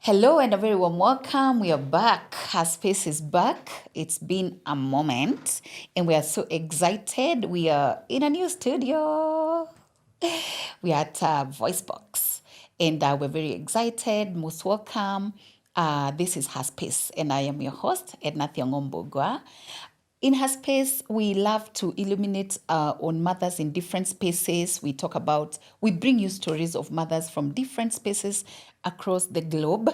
Hello and a very warm welcome. We are back. Our space is back. It's been a moment and we are so excited. We are in a new studio. We are at Voice Box and we're very excited. Most welcome. This is her space and I am your host, Edna Thiongombogwa. In her space, we love to illuminate on mothers in different spaces. We bring you stories of mothers from different spaces across the globe.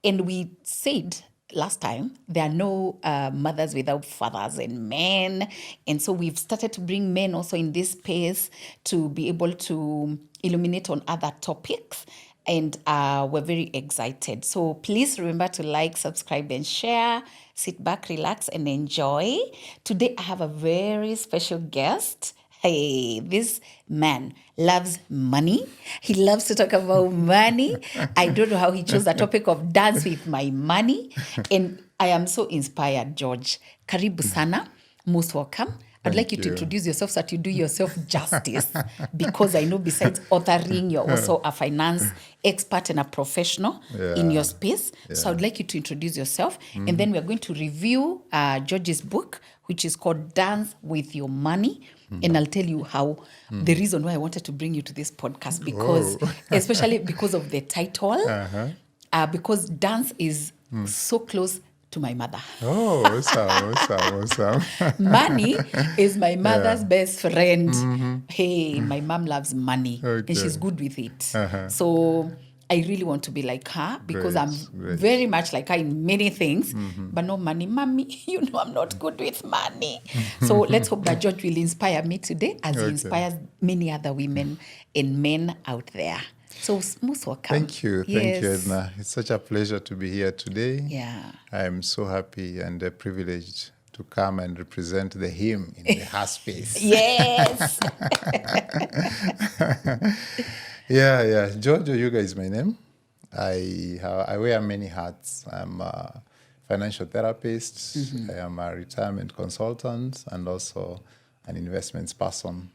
And we said last time, there are no mothers without fathers and men. And so we've started to bring men also in this space to be able to illuminate on other topics. And we're very excited. So please remember to like, subscribe, and share. Sit back, relax, and enjoy. Today, I have a very special guest. Hey, this man loves money. He loves to talk about money. I don't know how he chose the topic of dance with my money. And I am so inspired, George. Karibu sana. Most welcome. I'd like you to introduce yourself so that you do yourself justice, because I know besides authoring, you're also a finance expert and a professional in your space. So I'd like you to introduce yourself, and then we're going to review George's book, which is called Dance with Your Money. And I'll tell you how the reason why I wanted to bring you to this podcast, because especially because of the title, because dance is so close to my mother. Oh, awesome. Money is my mother's best friend. Hey, my mom loves money and she's good with it. So I really want to be like her because I'm very much like her in many things, but no money. Mommy, you know I'm not good with money. So let's hope that George will inspire me today as he inspires many other women and men out there. So most welcome. Thank you, Edna. It's such a pleasure to be here today. Yeah. I'm so happy and privileged to come and represent the hymn in the her space. Yes. Yeah. George Oyuga is my name. I wear many hats. I'm a financial therapist. I am a retirement consultant and also an investments person.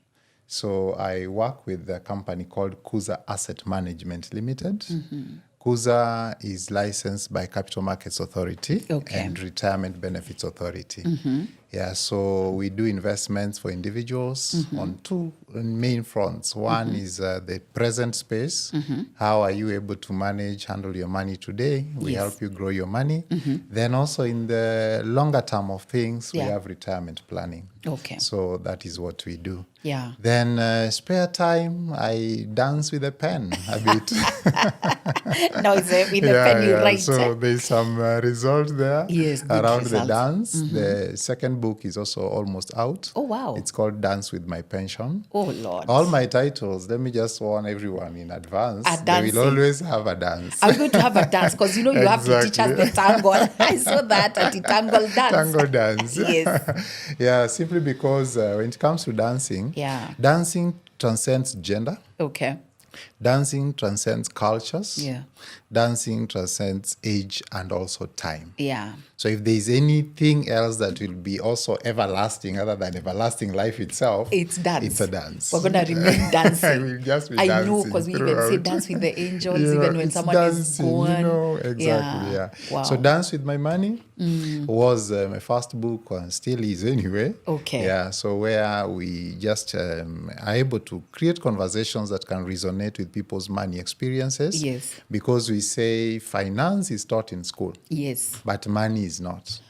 So I work with a company called Kuza Asset Management Limited. Kuza is licensed by Capital Markets Authority and Retirement Benefits Authority. Yeah, so we do investments for individuals on two main fronts. One is the present space. How are you able to handle your money today? We help you grow your money. Then also in the longer term of things, we have retirement planning. So that is what we do. Yeah. Then spare time, I dance with a pen a bit. Now it's with the pen you write. So there's some result there around the dance. The second book is also almost out. Oh, wow. It's called Dance with My Pension. Oh, Lord. All my titles, let me just warn everyone in advance, they will always have a dance. I'm going to have a dance because, you have to teach us the tango. I saw that at the tango dance. Tango dance. Yes. Yeah, simply because when it comes to dancing, dancing transcends gender. Okay. Dancing transcends cultures. Yeah. Dancing transcends age and also time. Yeah. So if there's anything else that will be also everlasting other than everlasting life itself, it's dance. It's a dance. We're going to remain dancing. We'll just be dancing. I know, because we even say dance with the angels, even when someone is gone. Exactly. Wow. So Dance with My Money was my first book and still is anyway. Okay. Yeah, so where we just are able to create conversations that can resonate with people's money experiences. Yes. Because we say finance is taught in school. Yes. But money is not.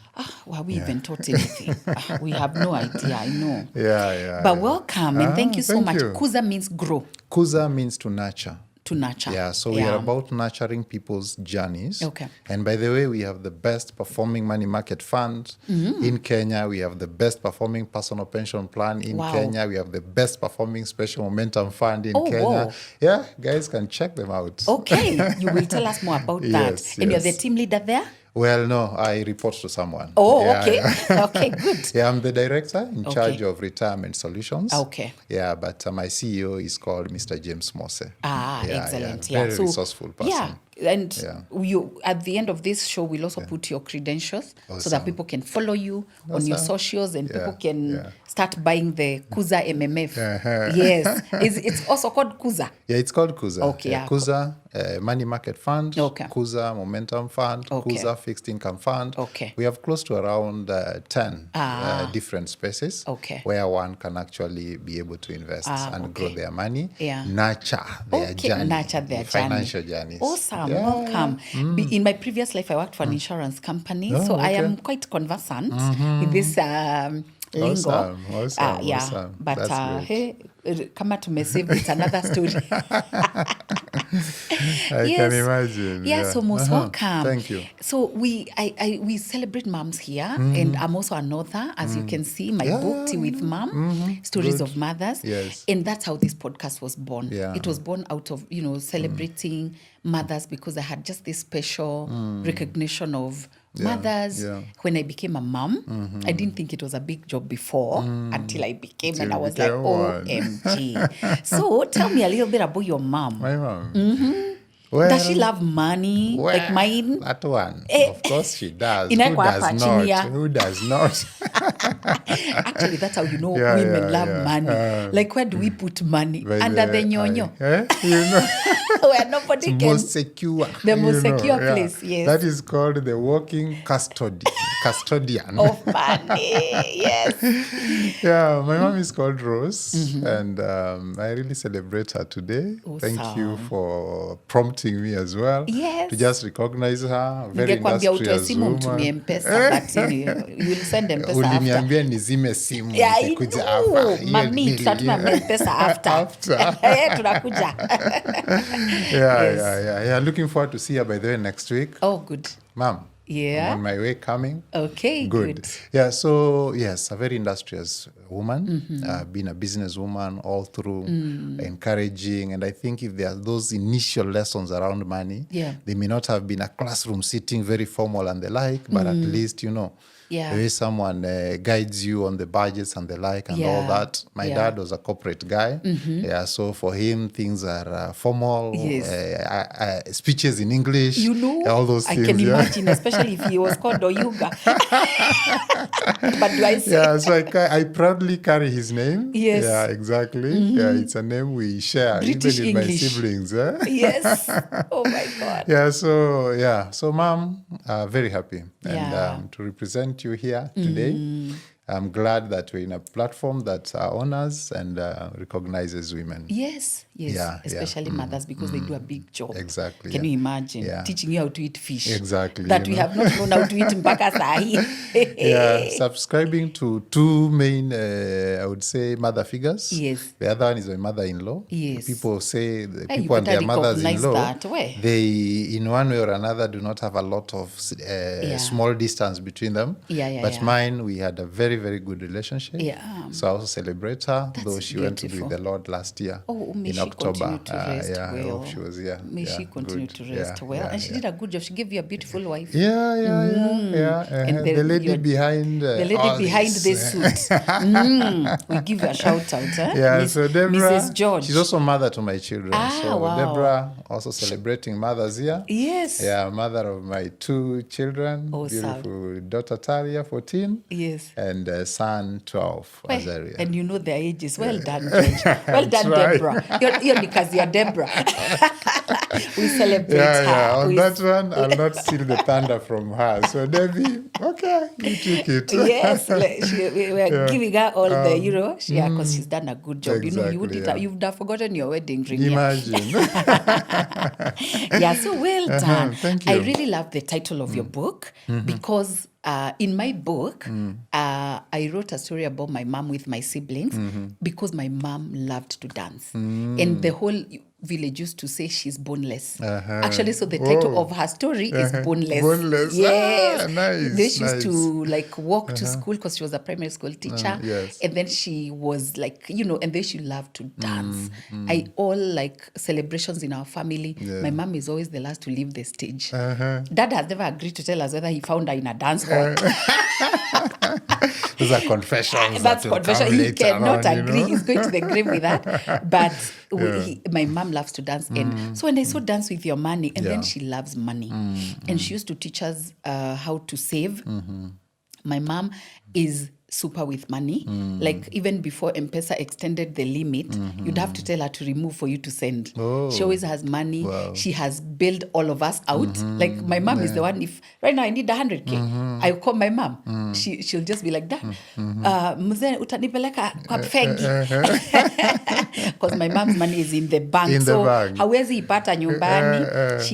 Well, we even taught anything. We have no idea, I know. Yeah. But welcome and thank you so much. Kuza means grow. Kuza means to nurture. To nurture. Yeah, so we are about nurturing people's journeys. Okay. And by the way, we have the best performing money market fund in Kenya. We have the best performing personal pension plan in Kenya. We have the best performing special momentum fund in Kenya. Wow. Yeah, guys can check them out. Okay, you will tell us more about that. And you're the team leader there? Well, no, I report to someone. Oh, okay. Okay, good. Yeah, I'm the director in charge of retirement solutions. Okay. Yeah, but my CEO is called Mr. James Mose. Excellent. Very resourceful person. Yeah, And Yeah. you, at the end of this show, we'll also put your credentials so that Awesome. people can follow you on your Awesome. socials, and people Yeah, can yeah. start buying the Kuza MMF. Uh-huh. Yes. It's also called Kuza. Yeah, it's called Kuza. Okay, yeah. Kuza Money Market Fund, Okay. Kuza Momentum Fund, Okay. Kuza Fixed Income Fund. Okay. We have close to around 10 different spaces Okay. where one can actually be able to invest and grow their money, Yeah. nurture their journey, Nurture their financial journeys. Awesome. Yeah, Welcome. In my previous life, I worked for an insurance company, Oh, so I okay. am quite conversant with this lingo. Awesome. But That's great. hey, kama tumesave, it's another story. I can imagine. Yeah, so most welcome. Thank you. So we celebrate moms here, and I'm also an author, as you can see, my book, Tea with Mom, Stories of Mothers. Yes. And that's how this podcast was born. Yeah. It was born out of, celebrating mothers, because I had just this special recognition of mothers. Yeah. When I became a mom, I didn't think it was a big job before until I became, Till and I you was like, became one. OMG. So tell me a little bit about your mom. My mom. Well, Does she love money like mine? That one. Of course she does. Inawekwa hapa chini ya. Who does not? Actually, that's how you know Yeah, women yeah, love yeah. money. Like, where do we put money? By Under the nyonyo. You know, Where nobody can. most secure. The most you know, secure yeah. place, yes. That is called the walking custodian. Of money. Yes. Yeah, my mom is called Rose, and I really celebrate her today. Thank you Awesome. for prompting me as well Yes. to just recognize her. Very Ningekwambia utoe industrious simu mtumie woman. mpesa, but you will send mpesa after. Uliniambia nizime simu Yeah, I nikikuja know. hapa. Hiyo Mami, nili- tutatuma mpesa after. Tunakuja. Yeah. Looking forward to see her, by the way, next week. Oh, good. Mom, Yeah. I'm on my way coming. Okay, good. Yeah, so yes, a very industrious woman, been a businesswoman all through, encouraging. And I think if there are those initial lessons around money, Yeah. they may not have been a classroom sitting very formal and the like, but at least, Yeah. the way someone guides you on the budgets and the like and all Yeah. that. My dad was a corporate guy. Yeah, so for him, things are formal, Yes. speeches in English, all those I things. can yeah. imagine, especially if he was called Oyuga. But do I say? Yeah, so I proudly carry his name. Yes. Yeah, exactly. Yeah, it's a name we share, British even with English. my siblings. Eh? Yes. Oh my God. Yeah, so Mom, very happy. Yeah. And to represent you here today, I'm glad that we're in a platform that honors and recognizes women. Yes. Yeah, Especially mothers, because they do a big job. Exactly, Can yeah. you imagine Yeah. teaching you how to eat fish? Exactly, That you we know. have not known how to eat mpaka sahi. Yeah, subscribing to two main, I would say, mother figures. Yes. The other one is my mother-in-law. Yes. People say the Hey, you people and better their recognize mothers-in-law, that, weh? they, in one way or another, do not have a lot of small distance between them. But mine, we had a very, very good relationship. Yeah. So I also celebrate her, That's though she went to be beautiful. with the Lord last year Oh, may in she October. continue to rest I well. hope she was here. May she continue good. to rest well. Yeah, And she did a good job. She gave you a beautiful wife. Yeah. And The lady behind the lady all behind this. this suit. We give you a shout out. Yeah, so Deborah, Mrs. George. she's also mother to my children. So wow. Deborah, also celebrating mothers here. Yes. Yeah, mother of my two children. Awesome. Beautiful daughter Talia, 14. Yes. And son, 12. Well, Azaria. and you know their ages. Well done, George. Well done, Try. Deborah. You're because you're Deborah. We celebrate her. On We- that one, I'll not steal the thunder from her. So Debbie, okay, you took it. Yes, we're giving her all the, because she's done a good job. You Exactly, would yeah. you've forgotten your wedding ring. Yeah. Imagine. Yeah, so well done. Thank I you. really love the title of your book because in my book, I wrote a story about my mom with my siblings because my mom loved to dance. And the whole village used to say she's boneless. Actually, so the title of her story is Boneless. Boneless. Yes. Ah, nice, Then she used nice. to walk to school because she was a primary school teacher. Yes. And then she was and then she loved to dance. All celebrations in our family, my mom is always the last to leave the stage. Dad has never agreed to tell us whether he found her in a dance hall. Those are confessions. That's that will confession. come He later cannot on, agree. He's going to the grave with that. But My mom loves to dance. And so when I saw Dance with Your Money, and then she loves money. And she used to teach us how to save. My mom is super with money. Like even before M-Pesa extended the limit, you'd have to tell her to remove for you to send. She always has money. Wow. She has bailed all of us out. Like my mom is the one, if right now I need 100K, I call my mom. She'll just be like, "Da, mzee utanipeleka kwa fegi." Because my mom's money is in the bank. In the so bank. hawezi ipata nyumbani.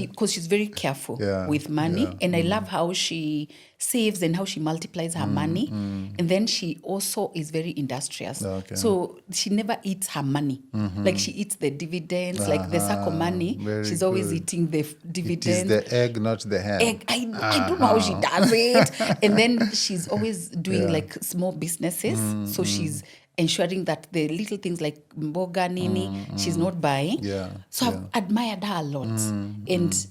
Because she's very careful with money. And I love how she saves and how she multiplies her money. And then she also is very industrious. Okay. So she never eats her money. Like she eats the dividends, like the Sacco money. Very She's always good. eating the It is dividends. the egg, not the hen. Egg. I don't know how she does it. And then she's always doing like small businesses. So she's ensuring that the little things like mboga nini, she's not buying. Yeah, So I've admired her a lot. And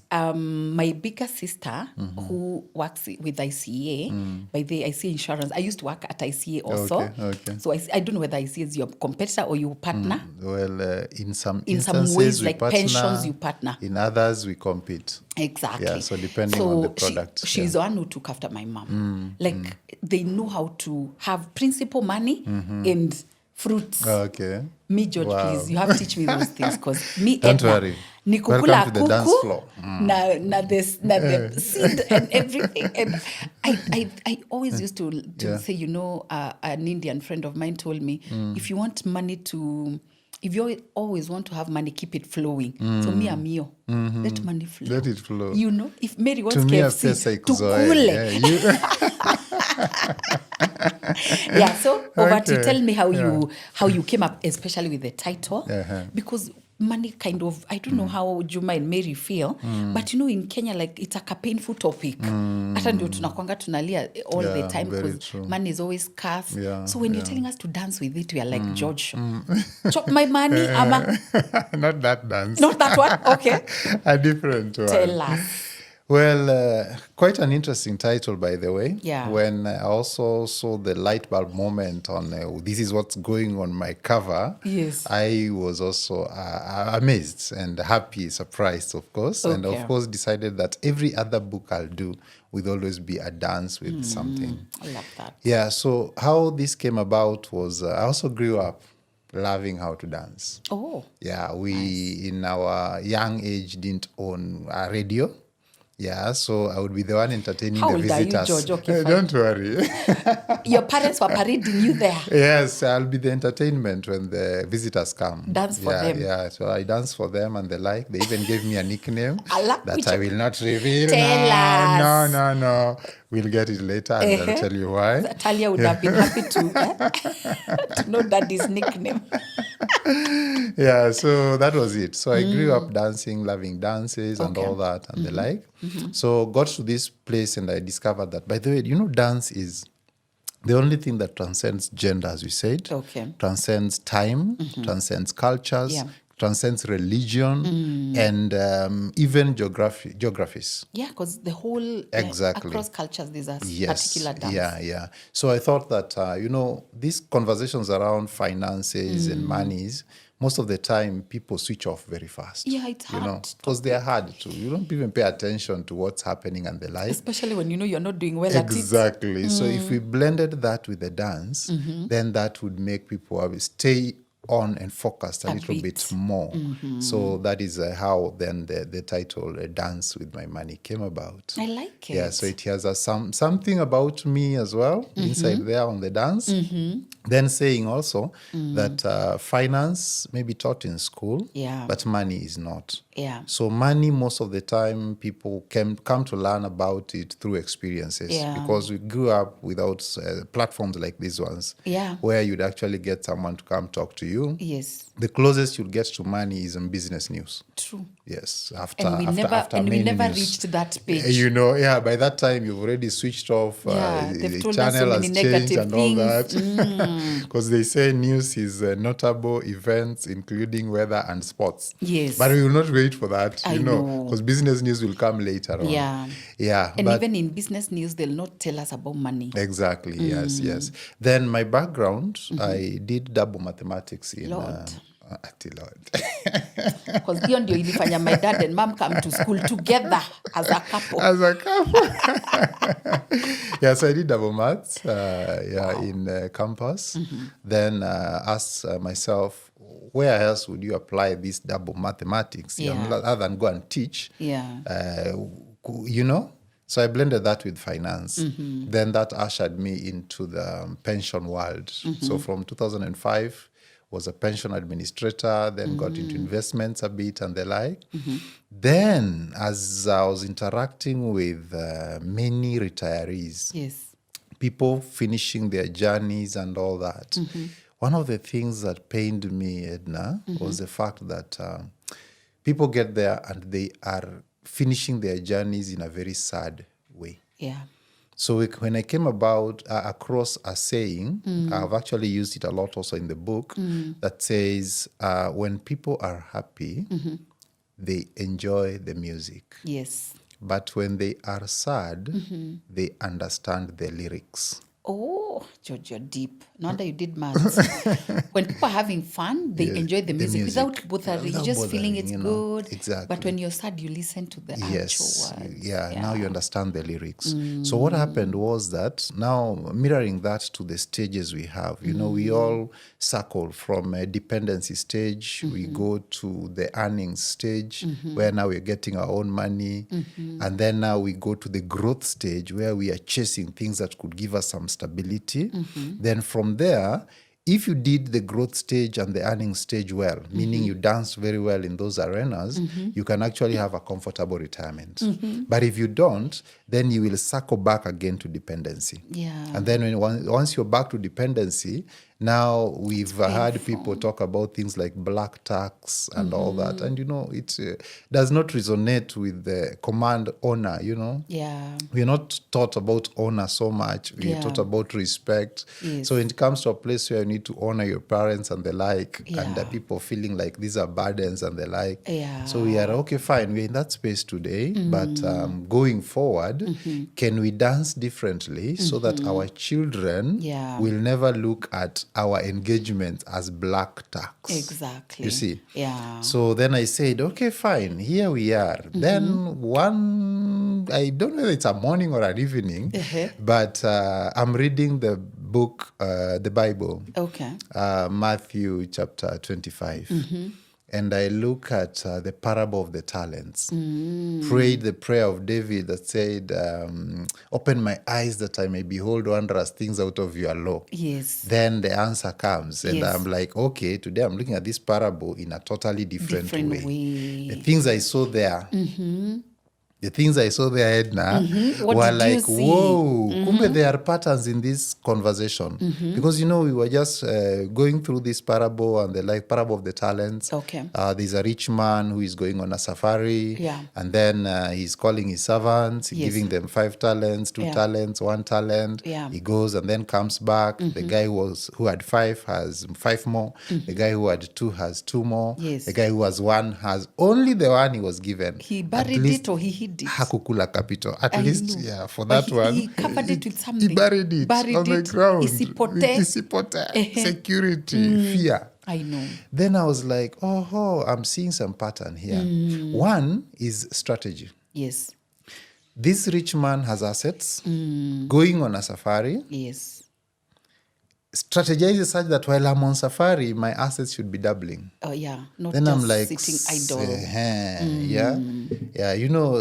my bigger sister, who works with ICA, by the ICA Insurance, I used to work at ICA also. Okay. So I don't know whether ICA is your competitor or your partner. Well, in some In some instances, ways, we like partner. pensions, you partner. In others, we compete. Exactly. Yeah, so depending on the she- product, she's the one who took after my mom. Like they know how to have principal money and fruits. Okay. Me, George, Wow. please, you have to teach me those things because me, Don't Edna, worry. ni kukula Welcome to the dance kuku, floor. na the seed and everything. And I always used to say, you know, an Indian friend of mine told me, if you want money to, if you always want to have money, keep it flowing. So me, I'm you. Let money flow. Let it flow. You know, if Mary wants To me, a KFC, pesa to ikuzoe. kule. Yeah, So over to Okay. tell me how you came up, especially with the title, because money kind of, I don't know how Juma and Mary feel, but you know, in Kenya, like it's like a painful topic. Hata ndio tunakwanga tunalia all the Yeah, time very because true. money is always scarce. Yeah, So when you're telling us to dance with it, we are like, George, chop my money, ama Not that dance. not that one. Okay, A different one. tell us. Well, quite an interesting title, by the way. Yeah. When I also saw the light bulb moment on this is what's going on my cover, Yes. I was also amazed and happy, surprised, of course. And Okay. of course, decided that every other book I'll do will always be a dance with something. I love that. Yeah, so how this came about was I also grew up loving how to dance. Oh, Yeah, we in our young age didn't own a radio. Yeah, so I would be the one entertaining How the old are you, visitors. George? Okay, fine. Don't worry. your parents were parading you there. Yes, I'll be the entertainment when the visitors come. Dance for them. Yeah, so I dance for them and the like. They even gave me a nickname Allah, that which- I will not reveal Tell now. us. No. We'll get it later and I'll tell you why. Talia would have been happy to know daddy's nickname. Yeah, so that was it. So I grew up dancing, loving dances and all that and the like. So got to this place and I discovered that, by the way, you know, dance is the only thing that transcends gender, as we said. Okay. Transcends time, transcends cultures, Yeah. transcends religion, and even geographies. Yeah, because the whole Exactly. across cultures there's a Yes. particular dance. Yeah. So I thought that, these conversations around finances and monies, most of the time people switch off very fast. Yeah, it's hard. Because they're hard to. You don't even pay attention to what's happening and the like. Especially when you know you're not doing well at it. Exactly. So if we blended that with the dance, then that would make people stay on and focused a little bit more. So that is how then the title Dance with My Money came about. I like it. Yeah, so it has something about me as well inside there on the dance. Then saying also that finance may be taught in school, Yeah. but money is not. Yeah. So money, most of the time, people can come to learn about it through experiences. Yeah. Because we grew up without platforms like these ones, Yeah. where you'd actually get someone to come talk to you. Yes. The closest you'll get to money is in business news. True. Yes, And we main never news. reached that page. By that time you've already switched off. Yeah, The they've told us so channel has many changed negative and all that. things. Because they say news is notable events, including weather and sports. Yes. But we will not wait for that, I know. because business news will come later on. Yeah. And but even in business news, they'll not tell us about money. exactly. Yes. Then my background, I did double mathematics in Lord. Ati Lord. Because hiyo ndio ilifanya my dad and mom come to school together as a couple. As a couple. Yeah, so I did double maths in campus. Then asked myself, where else would you apply this double mathematics? Other than go and teach. So I blended that with finance. Then that ushered me into the pension world. So from 2005, was a pension administrator, then got into investments a bit and the like. Then, as I was interacting with many retirees, people finishing their journeys and all that, one of the things that pained me, Edna, was the fact that people get there and they are finishing their journeys in a very sad way. So when I came across a saying, I've actually used it a lot also in the book, that says, when people are happy, they enjoy the music. But when they are sad, they understand the lyrics. Oh, George, you're deep. No wonder you did maths. When people are having fun, they enjoy the music without bothering. You're just feeling it's good. Exactly. But when you're sad, you listen to the actual words. Now you understand the lyrics. So what happened was that now mirroring that to the stages we have, we all circle from a dependency stage, we go to the earnings stage, where now we're getting our own money, and then now we go to the growth stage where we are chasing things that could give us some stability. Then from there, if you did the growth stage and the earning stage well, meaning you danced very well in those arenas, you can actually have a comfortable retirement. But if you don't, then you will circle back again to dependency. And then once you're back to dependency, now we've heard people talk about things like black tax and all that. And, it does not resonate with the command honor, We're not taught about honor so much. We're taught about respect. So when it comes to a place where you need to honor your parents and the like, and the people feeling like these are burdens and the like. So we are, okay, fine, we're in that space today, but going forward, can we dance differently so that our children will never look at our engagement as black tax? Exactly. You see? So then I said, okay, fine, here we are. Then I don't know if it's a morning or an evening, but I'm reading the book, the Bible, Matthew chapter 25. And I look at the parable of the talents. Prayed the prayer of David that said, open my eyes that I may behold wondrous things out of your law. Then the answer comes. And I'm like, okay, today I'm looking at this parable in a totally different way. The things I saw there. The things I saw there, Edna, were like, whoa, kumbe there are patterns in this conversation. Because, we were just going through this parable and the parable of the talents. There's a rich man who is going on a safari. And then he's calling his servants, giving them 5 talents, 2 talents, 1 talent. He goes and then comes back. The guy who had 5 has 5 more. The guy who had 2 has 2 more. The guy who has 1 has only the 1 he was given. He buried it or he hid it. Hakukula capital. At least, for that one. He covered it with something. He buried it on the ground. Isipote. Security, fear. I know. Then I was like, I'm seeing some pattern here. One is strategy. This rich man has assets, going on a safari. Strategizes such that while I'm on safari, my assets should be doubling. Not then just I'm like, sitting idle.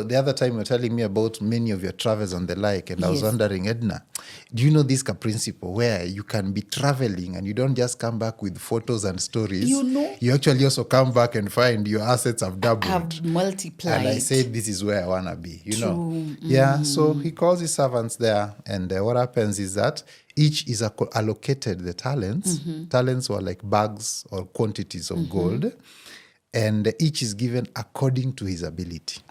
The other time you were telling me about many of your travels and the like, and I was wondering, Edna, do you know this principle where you can be traveling and you don't just come back with photos and stories? You actually also come back and find your assets have doubled. Have multiplied. And I said, this is where I want to be, know. So he calls his servants there, and what happens is that each is allocated the talents. Talents were like bags or quantities of gold. And each is given according to his ability.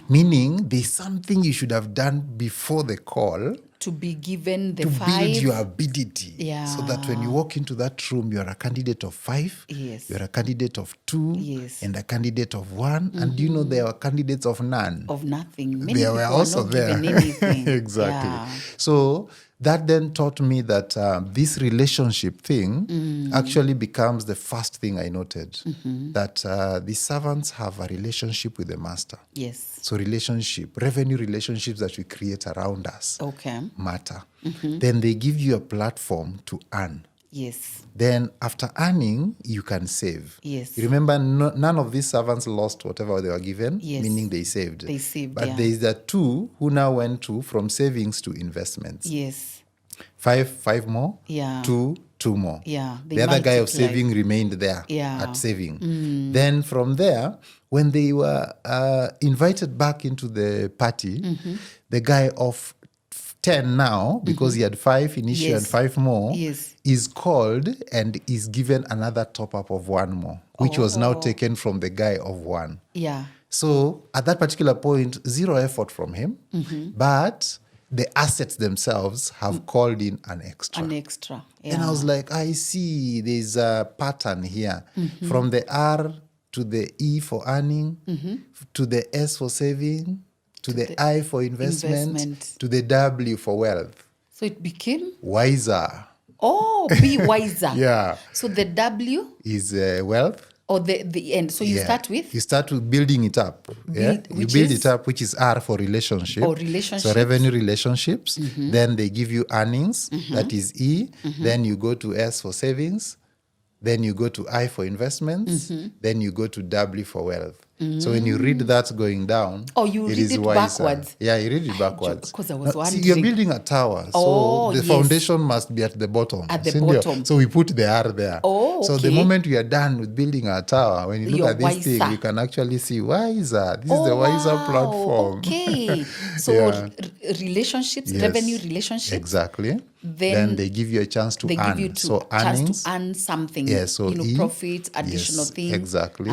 Meaning, there's something you should have done before the call. To be given the to 5. Build your ability. So that when you walk into that room, you're a candidate of 5. You're a candidate of 2. And a candidate of 1. And there were candidates of none. Of nothing. Many they people were also not there. Given anything. Exactly. So that then taught me that this relationship thing actually becomes the first thing I noted, that the servants have a relationship with the master. Yes. So revenue relationships that we create around us matter. Then they give you a platform to earn. Yes. Then after earning, you can save. Yes. You remember, none of these servants lost whatever they were given, Yes. meaning they saved. They saved, But yeah. there is the two who now went from savings to investments. Yes. Five more, Yeah. two more. Yeah. They The other guy of multiply. saving remained there Yeah. at saving. Then from there, when they were invited back into the party, the guy of 10 now, because he had 5 initially and 5 more, Yes. is called and is given another top-up of 1 more, which was now taken from the guy of 1. Yeah. So at that particular point, 0 effort from him, but the assets themselves have called in an extra. An extra. Yeah. And I was like, I see there's a pattern here. From the R to the E for earning, to the S for saving, to the I for investment, to the W for wealth. So it became Wiser. Oh, be wiser. Yeah. So the W Is wealth. or the end. So you start with You start with building it up. You build it up, which is R for relationship. Or relationships. So revenue relationships. Then they give you earnings. That is E. Then you go to S for savings. Then you go to I for investments. Then you go to W for wealth. So when you read that going down, you it read is it wiser. backwards. Yeah, you read it backwards. Because I was See, wondering. you're building a tower. So the foundation must be at the bottom. At the Isn't it? bottom. So we put the R there. Oh, So the okay. moment we are done with building our tower, when you look You're at this thing, wiser. you can actually see wiser. This is the wiser platform. Okay. So Yeah. relationships, Yes. revenue relationships. Exactly. Then they give you a chance to They earn. give you So chance earnings. to earn something. Yeah, so E, profit, additional yes, things. exactly.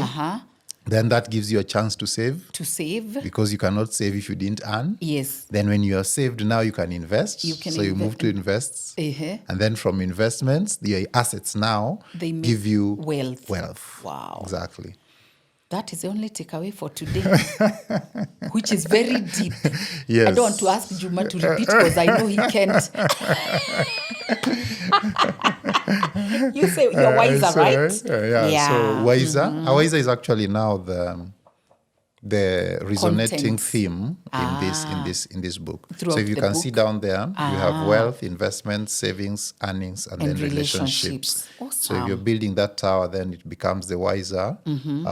Then that gives you a chance to save, To save. because you cannot save if you didn't earn. Yes. Then when you are saved, now you can invest. You can so you move to invest. And then from investments, your assets now They make give you wealth. Wow. Exactly. That is the only takeaway for today, which is very deep. Yes. I don't want to ask Juma to repeat because I know he can't. You say you're wiser, right? So wiser. Wiser is actually now the resonating Contents. theme in this book. Throughout So if you the can book. see down there, you have wealth, investments, savings, earnings, and then relationships. So if you're building that tower, then it becomes the wiser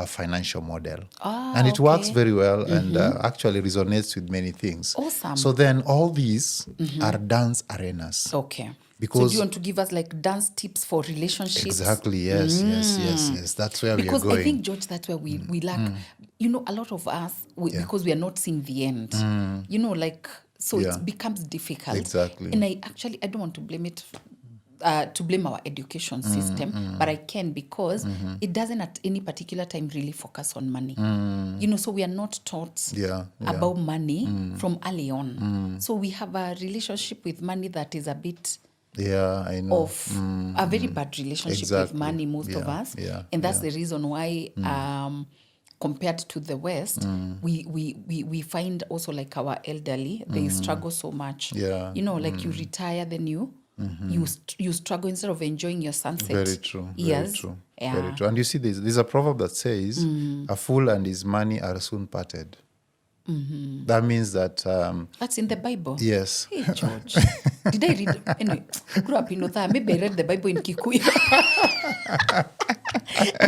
financial model. And it works very well and actually resonates with many things. Awesome. So then all these are dance arenas. Okay. Because so do you want to give us like dance tips for relationships? Exactly. Yes. That's where Because we are going. I think, George, that's where we lack. A lot of us, because we are not seeing the end. So it becomes difficult. Exactly. And I don't want to blame it, to blame our education system, but I can because it doesn't at any particular time really focus on money. So we are not taught about money from early on. So we have a relationship with money that is a bit... I know. Of a very bad relationship with money, most of us. And that's the reason why, compared to the West, we find also like our elderly, they struggle so much. You retire, then you struggle instead of enjoying your sunset. Very true. Yes. Very true. Yeah. Very true. And you see, there's a proverb that says, a fool and his money are soon parted. That means that... That's in the Bible? Yes. Hey, George. Did I read... Anyway, I grew up in Othaya. Maybe I read the Bible in Kikuyu.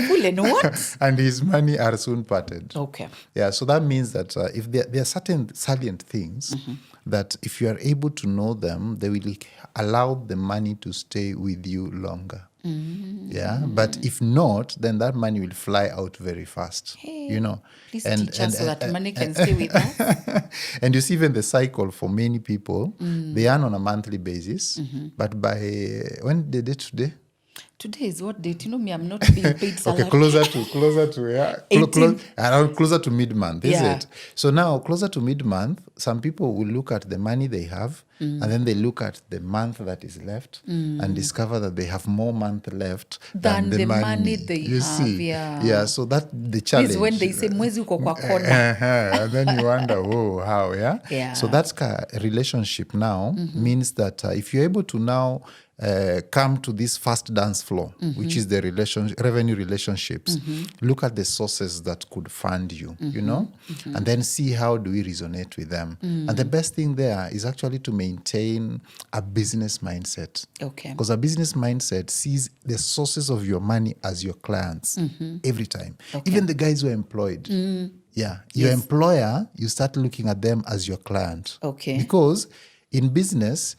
Fool and what? And his money are soon parted. Okay. Yeah, so that means that if there are certain salient things that if you are able to know them, they will allow the money to stay with you longer. Yeah, but if not, then that money will fly out very fast. Please teach us so that money can stay with us. And you see, even the cycle for many people, they earn on a monthly basis. But by when the day today? Today is what date? Me, I'm not being paid salary. Okay, closer to mid-month, is it? So now, closer to mid-month, some people will look at the money they have and then they look at the month that is left and discover that they have more month left Than than the the money they you have, see. yeah. So that the This challenge. is when they say mwezi uko kwa kona. And then you wonder, oh, how, yeah? Yeah. So that's a relationship now means that if you're able to now come to this fast dance floor, which is the revenue relationships, look at the sources that could fund you, you know, and then see how do we resonate with them. And the best thing there is actually to maintain a business mindset. Okay. Because a business mindset sees the sources of your money as your clients every time. Even the guys who are employed. Yeah. Your employer, you start looking at them as your client. Okay. Because in business,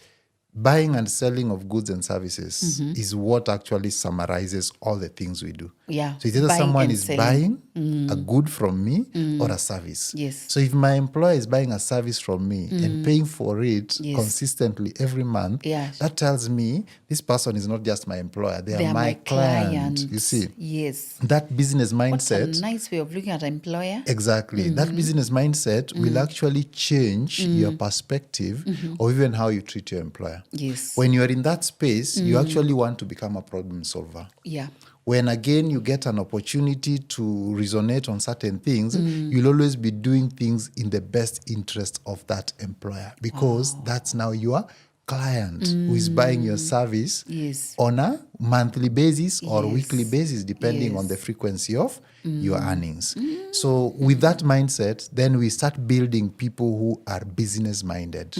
buying and selling of goods and services is what actually summarizes all the things we do. Yeah. So it's either Buying someone and is selling. buying a good from me or a service. Yes. So if my employer is buying a service from me and paying for it consistently every month, Yes. that tells me this person is not just my employer, they They are my client. You see, Yes. that business What's a mindset. nice way of looking at an employer? Exactly. That business mindset will actually change your perspective or even how you treat your employer. Yes. When you are in that space, you actually want to become a problem solver. Yeah. When again you get an opportunity to resonate on certain things, you'll always be doing things in the best interest of that employer because that's now your client who is buying your service Yes. on a monthly basis or Yes. weekly basis, depending on Yes. the frequency of your earnings. So with that mindset, then we start building people who are business minded.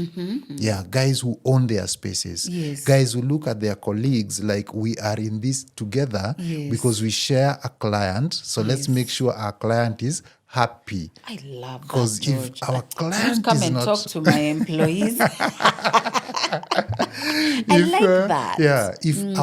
Yeah, guys who own their spaces. Yes. Guys who look at their colleagues like we are in this together Yes. because we share a client. So let's make sure our client is happy. I love that, Because if George. our client come is and not talk to my employees. I like that. Yeah, if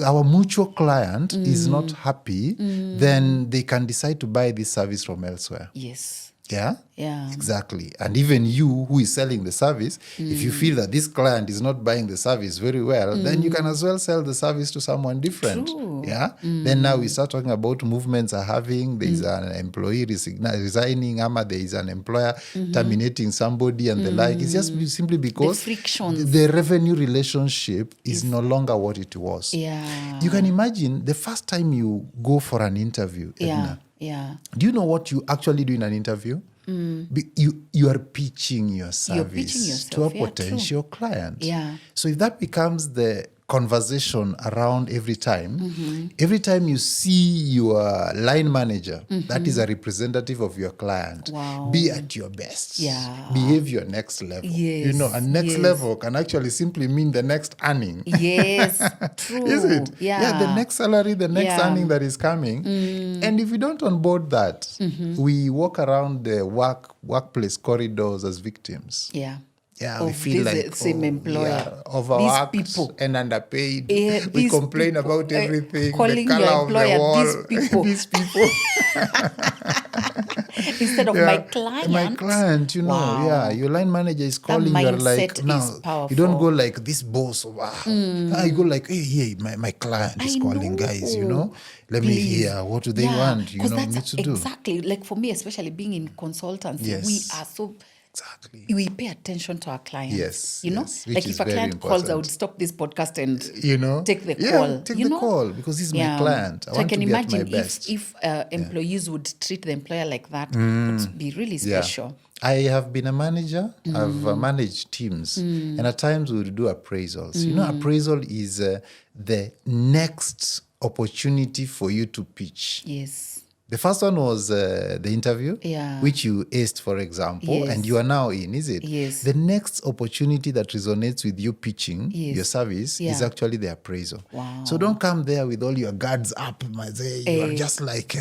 our mutual client is not happy, then they can decide to buy this service from elsewhere. Yes. Yeah? Yeah. Exactly. And even you who is selling the service, if you feel that this client is not buying the service very well, then you can as well sell the service to someone different. True. Yeah? Then now we start talking about movements are having, there is an employee resigning, there is an employer terminating somebody and the like. It's just simply because frictions. the revenue relationship is no longer what it was. Yeah. You can imagine the first time you go for an interview, Yeah. Edna, Yeah. do you know what you actually do in an interview? You are pitching your service to a potential client. Yeah. So if that becomes the conversation around every time you see your line manager, that is a representative of your client, Wow. be at your best. Yeah. Behave your next level. Yes, You know, and next yes. level can actually simply mean the next earning. Yes. True. Is it? Yeah. The next salary, the next Yeah. earning that is coming. And if we don't onboard that, we walk around the workplace corridors as victims. Yeah. Yeah, Of we feel this like same employer. overworked These people. and underpaid. Eh, We these complain people, about everything, the calling color your of the employer, wall. these people. These people. Instead of my client. My client, you know, Wow. your line manager is calling, you're mindset like, is now, powerful. you don't go like this boss, wow. You go like, hey, my client is I calling, know. guys, you know, let me Please. hear, what do they want, you 'cause know, that's me to do. exactly, like for me, especially being in consultancy, Yes. we are so... Exactly. We pay attention to our clients. Yes, You know? yes, which Like is if a very client calls, I important. would stop this podcast and You know, take the call. Take you the know? call because he's my client. I So want I can to be at my imagine best. if employees would treat the employer like that, it would be really special. I have been a manager. I've managed teams, and at times we would do appraisals. You know, appraisal is the next opportunity for you to pitch. Yes. The first one was the interview, Yeah. which you aced, for example, Yes. and you are now in, is it? Yes. The next opportunity that resonates with you pitching Yes. your service is Yeah. actually the appraisal. Wow. So don't come there with all your guards up. You are just like,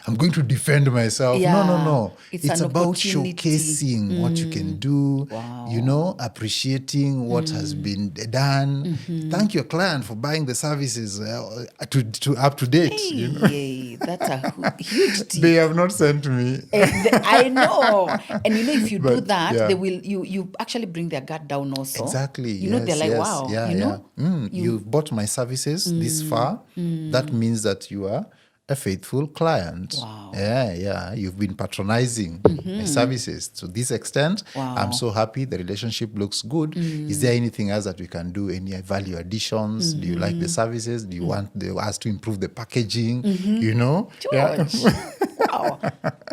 I'm going to defend myself. Yeah. No. It's It's an about opportunity. showcasing what you can do, Wow. you know, appreciating what has been done. Thank your client for buying the services to up to date. You know? Yay, that's a huge tip. They have not sent me. I know. And you know, if you do But, that, yeah. they will you actually bring their guard down also. Exactly. You know, they're like, wow. Yeah, you know? You've bought my services this far. That means that you are a faithful client. Wow. Yeah. You've been patronizing my services to this extent. Wow. I'm so happy. The relationship looks good. Is there anything else that we can do? Any value additions? Do you like the services? Do you want us to improve the packaging? You know? George. Wow.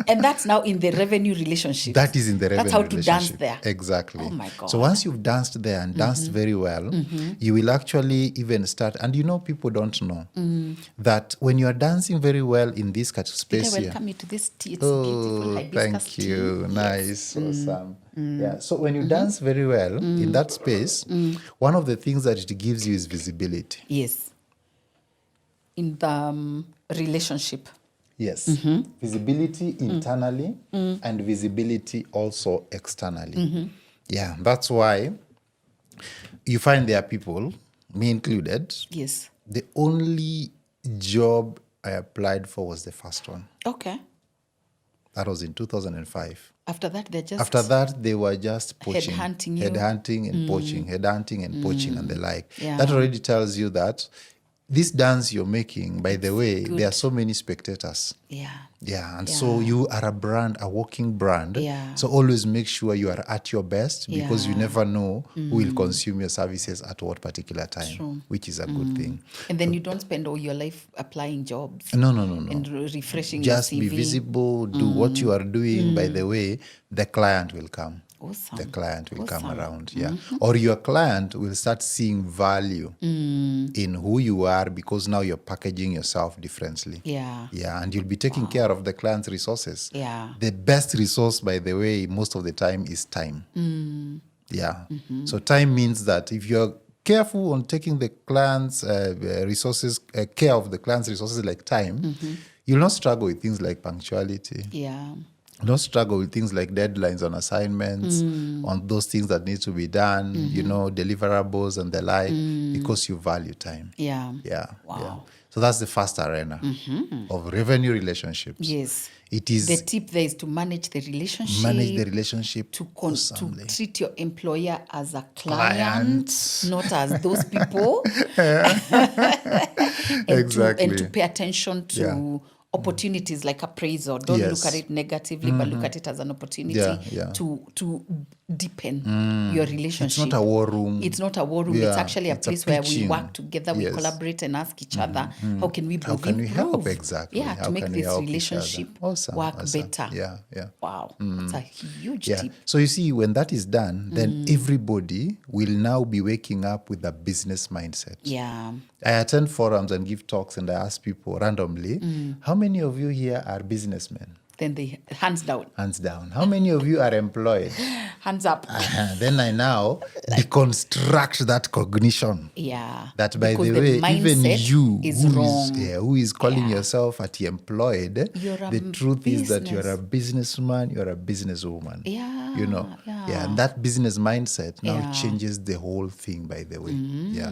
And that's now in the revenue relationship. That is in the revenue That's how to relationship. dance there. Exactly. Oh my God. So once you've danced there and danced very well, you will actually even start. And people don't know that when you are dancing very well in this kind of space I here. welcome you to this tea. It's beautiful hibiscus Thank you. tea. Nice. Awesome. Yeah. So when you dance very well in that space, one of the things that it gives you is visibility. Yes. In the relationship. Yes. Visibility internally and visibility also externally. Yeah. That's why you find there are people, me included. Yes. The only job I applied for was the first one. Okay. That was in 2005. After that, they're just... After that, they were just poaching. Headhunting you. Headhunting and poaching, headhunting and poaching and the like. Yeah. That already tells you that this dance you're making, by the way, there are so many spectators. Yeah. Yeah, and so you are a brand, a walking brand. Yeah. So always make sure you are at your best because you Yeah. never know who will consume your services at what particular time, True. which is a good thing. And then you don't spend all your life applying jobs. No. And refreshing Just your be CV. visible, do what you are doing. By the way, the client will come. Awesome. The client will come Awesome. around, yeah. Or your client will start seeing value in who you are because now you're packaging yourself differently. Yeah. Yeah, and you'll be taking care of the client's resources. Yeah. The best resource, by the way, most of the time is time. Yeah. So time means that if you're careful on taking the client's resources, care of the client's resources like time, you'll not struggle with things like punctuality. Yeah. Don't struggle with things like deadlines on assignments, on those things that need to be done, deliverables and the like, because you value time. Yeah. Yeah. Wow. Yeah. So that's the first arena of revenue relationships. Yes. It is The tip there is to manage the relationship. manage the relationship to awesomely. treat your employer as a client, Client. not as those people. Exactly. And to pay attention to opportunities like appraisal. Don't Yes. look at it negatively, but look at it as an opportunity Yeah. to deepen your relationship. It's not a war room. It's not a war room. Yeah, It's actually a it's a place where we pitching. work together, we Yes. collaborate and ask each other, how can we How both can we help? improve? Exactly. Yeah, How to make can we this help each relationship other? work Awesome. better. Yeah. Wow, that's a huge Yeah. tip. So you see, when that is done, then everybody will now be waking up with a business mindset. Yeah. I attend forums and give talks and I ask people randomly, how many of you here are businessmen? Then they hands down, Hands down. How many of you are employed? hands up. Then I now deconstruct that cognition. Yeah. That by Because the way, even mindset you is who wrong. who is calling Yeah. yourself at employed, You're a the truth is that you're a business. businessman, you're a businesswoman. Yeah, Yeah, and that business mindset now Yeah. changes the whole thing, by the way. Yeah.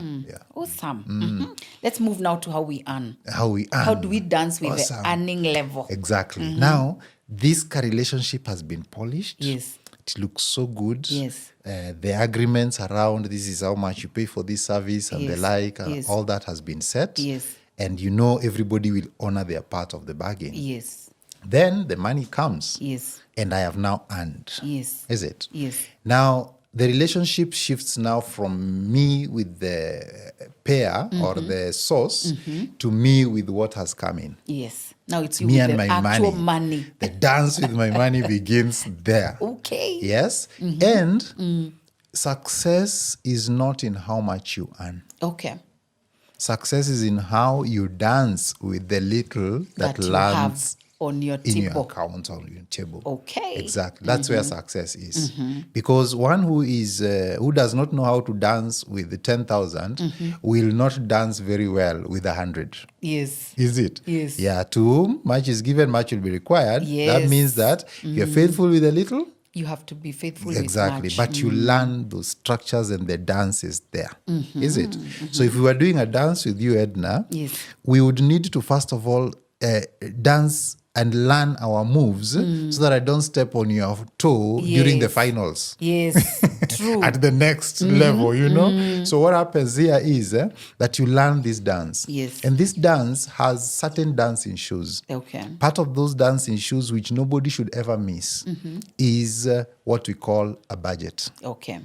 Awesome. Let's move now to how we earn. How we earn. How do we dance with Awesome. the earning level? Exactly. Now, this relationship has been polished. Yes. It looks so good. Yes. The agreements around this is how much you pay for this service and the Yes. like, Yes. all that has been set. Yes. And everybody will honor their part of the bargain. Yes. Then the money comes. Yes. And I have now earned. Yes. Is it? Yes. Now, the relationship shifts now from me with the payer or the source to me with what has come in. Yes. Now it's you Me with and the my actual money. money. The dance with my money begins there. Okay. Yes. And success is not in how much you earn. Okay. Success is in how you dance with the little that you have lands on your in your table. account on your table. Okay. Exactly. That's where success is. Because one who does not know how to dance with the 10,000 will not dance very well with 100. Yes. Is it? Yes. Yeah. To whom much is given, much will be required. That Yes. means that if you're faithful with a little, You have to be faithful exactly. with much. But you learn those structures and the dances there. Is it? So if we were doing a dance with you, Edna, Yes. we would need to first of all dance and learn our moves so that I don't step on your toe during the Yes. finals. Yes, true. At the next level, So what happens here is that you learn this dance. Yes. And this dance has certain dancing shoes. Okay. Part of those dancing shoes, which nobody should ever miss, is what we call a budget. Okay.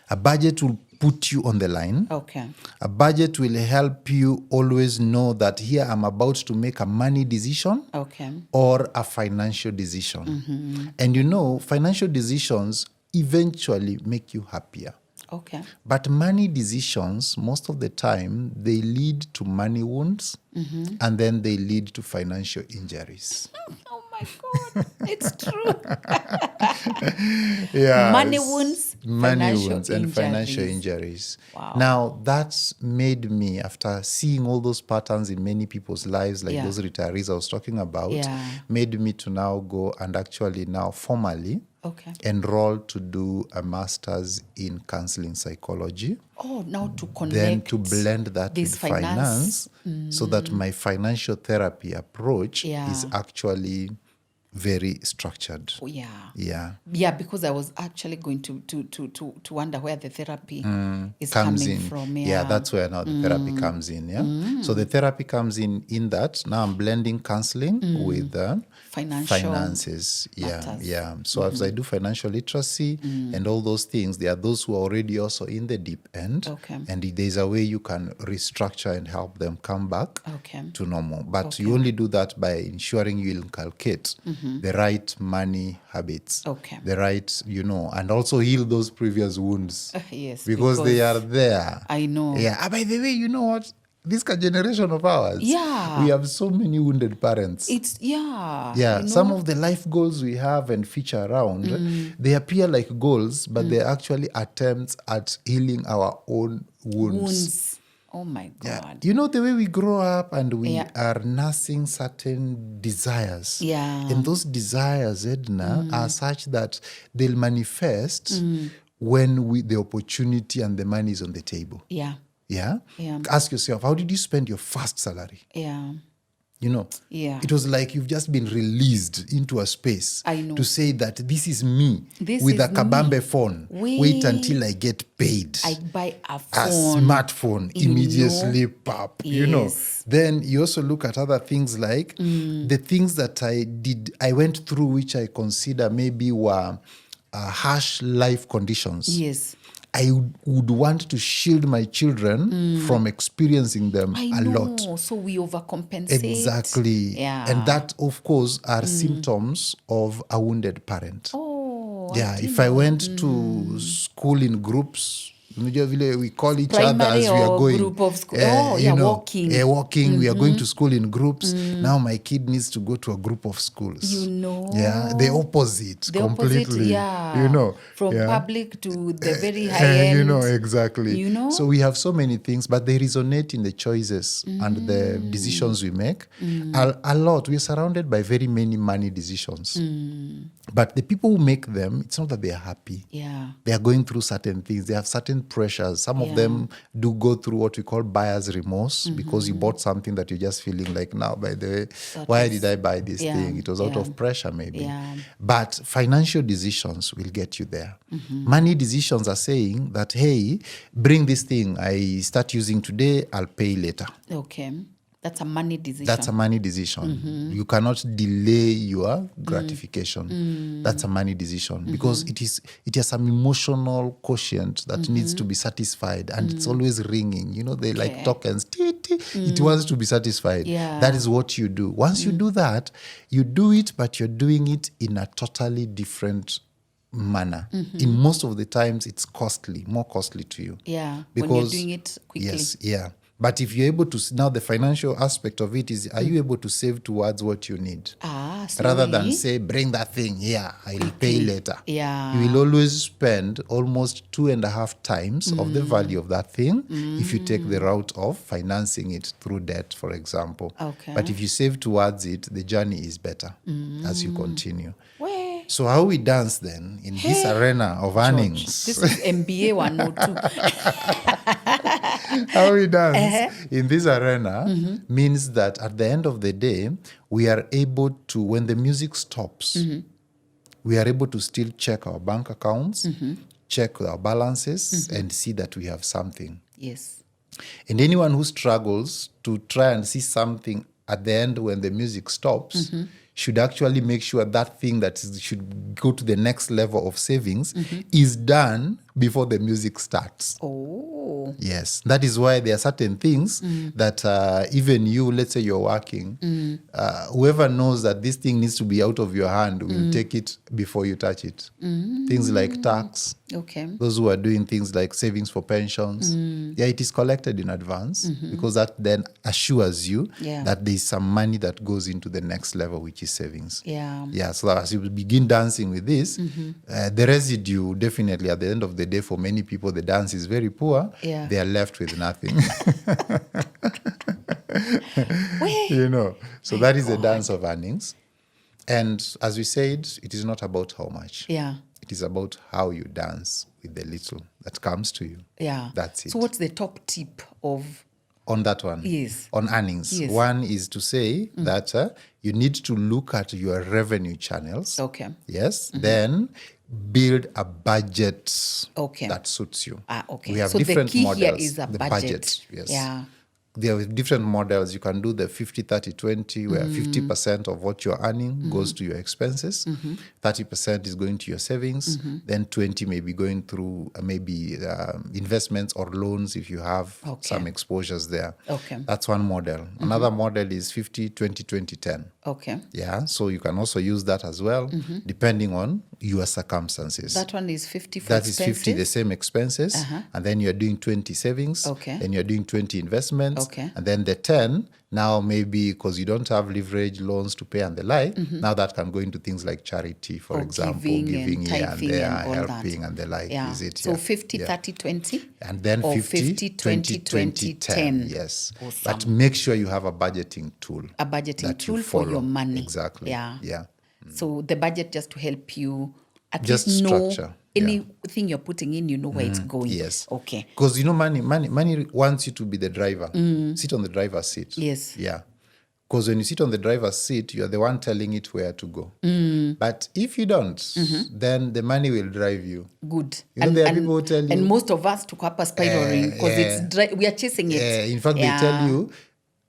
A budget will put you on the line. Okay. A budget will help you always know that here I'm about to make a money decision Okay. or a financial decision. And financial decisions eventually make you happier. Okay. But money decisions, most of the time, they lead to money wounds and then they lead to financial injuries. Oh my God, it's true. Yeah, Money wounds, and financial injuries. Wow. Now, that's made me, after seeing all those patterns in many people's lives, like those retirees I was talking about, made me to now go and actually now formally enroll to do a master's in counseling psychology. Oh, now to connect. Then to blend that with finance so that my financial therapy approach is actually very structured. Oh, yeah. Yeah. Yeah, because I was actually going to wonder where the therapy is comes coming in from. Yeah, that's where now the therapy comes in. Yeah. So the therapy comes in that now I'm blending counseling with finances. matters. Yeah. So as I do financial literacy and all those things, there are those who are already also in the deep end. Okay. And there's a way you can restructure and help them come back to normal. But you only do that by ensuring you inculcate the right money habits. The right, and also heal those previous wounds. Yes. Because they are there. I know. Yeah. By the way, you know what? This generation of ours, we have so many wounded parents. Some of the life goals we have and feature around, they appear like goals, but they're actually attempts at healing our own wounds. Oh my God. Yeah. The way we grow up and we are nursing certain desires. Yeah. And those desires, Edna, are such that they'll manifest when the opportunity and the money is on the table. Yeah. Yeah? Ask yourself, how did you spend your first salary? Yeah. It was like you've just been released into a space to say that this is me with a kabambe phone. Wait until I get paid. I buy a smartphone, immediately pop. Then you also look at other things like the things that I went through, which I consider maybe were harsh life conditions. Yes. I would want to shield my children from experiencing them a lot. So we overcompensate. Exactly. Yeah. And that, of course, are symptoms of a wounded parent. Oh, if I went to school in groups, we call each primary other as we are going. Group of school. Walking. Walking. We are going to school in groups. Now my kid needs to go to a group of schools. Yeah, the opposite completely. From public to the very high end. Exactly. So we have so many things, but they resonate in the choices and the decisions we make. A lot. We are surrounded by very many money decisions. But the people who make them, it's not that they are happy. Yeah. They are going through certain things. They have certain pressures. Some of them do go through what we call buyer's remorse because you bought something that you're just feeling like, now, by the way, why did I buy this thing? It was out of pressure maybe. Yeah. But financial decisions will get you there. Money decisions are saying that, hey, bring this thing. I start using today, I'll pay later. Okay. That's a money decision. That's a money decision. You cannot delay your gratification. That's a money decision because it has some emotional quotient that needs to be satisfied, and it's always ringing. They like tokens. It wants to be satisfied. Yeah. That is what you do. Once you do that, you do it, but you're doing it in a totally different manner. In most of the times, it's more costly to you. Yeah, because when you're doing it quickly. Yes, yeah. But if you're able to, now the financial aspect of it is, are you able to save towards what you need? Rather than say, bring that thing here, I'll pay later. Yeah. You will always spend almost 2.5 times of the value of that thing if you take the route of financing it through debt, for example. Okay. But if you save towards it, the journey is better as you continue. Where? So how we dance then in this arena of earnings? This is MBA 102. how we dance in this arena means that at the end of the day, we are able to, when the music stops, we are able to still check our bank accounts, check our balances, and see that we have something. Yes. And anyone who struggles to try and see something at the end when the music stops should actually make sure that thing that should go to the next level of savings is done before the music starts. Oh. Yes, that is why there are certain things that even you, let's say you're working, whoever knows that this thing needs to be out of your hand will take it before you touch it. Things like tax. Okay. Those who are doing things like savings for pensions, it is collected in advance because that then assures you that there is some money that goes into the next level, which is savings. Yeah. So as you begin dancing with this, the residue, definitely at the end of the day, for many people, the dance is very poor. Yeah. They are left with nothing. So that is the dance of earnings. And as we said, it is not about how much. Yeah. It is about how you dance with the little that comes to you. Yeah. That's it. So what's the top tip of... On that one? Yes. On earnings. Yes. One is to say that you need to look at your revenue channels. Okay. Yes. Then build a budget that suits you. Okay. We have so different the key models. here is a the budget. Yes. Yeah. There are different models. You can do the 50-30-20, where 50% of what you're earning goes to your expenses, 30% is going to your savings, then 20 may be going through maybe investments or loans if you have some exposures there. Okay. That's one model. Another model is 50-20-20-10. Okay. Yeah, so you can also use that as well, depending on your circumstances. That one is 50 for That expenses? is 50, the same expenses, and then you're doing 20 savings, then you're doing 20 investments, and then the 10, now maybe because you don't have leverage loans to pay and the like, now that can go into things like charity, for example, giving here and there, helping and the like. Yeah. Is it? So 50, 30, 20? And then or 50, 20, 20, 10. Yes. Awesome. But make sure you have a budgeting tool. A budgeting that you tool for follow. your money. Exactly. Yeah. Yeah. So the budget just to help you at Just least know structure. anything you're putting in, you know where it's going. Yes. Okay. Because money wants you to be the driver. Sit on the driver's seat. Yes. Yeah. Because when you sit on the driver's seat, you're the one telling it where to go. But if you don't, then the money will drive you. Good. You know, there are people who tell you... And most of us took up a spiraling because we are chasing it. in fact, they tell you,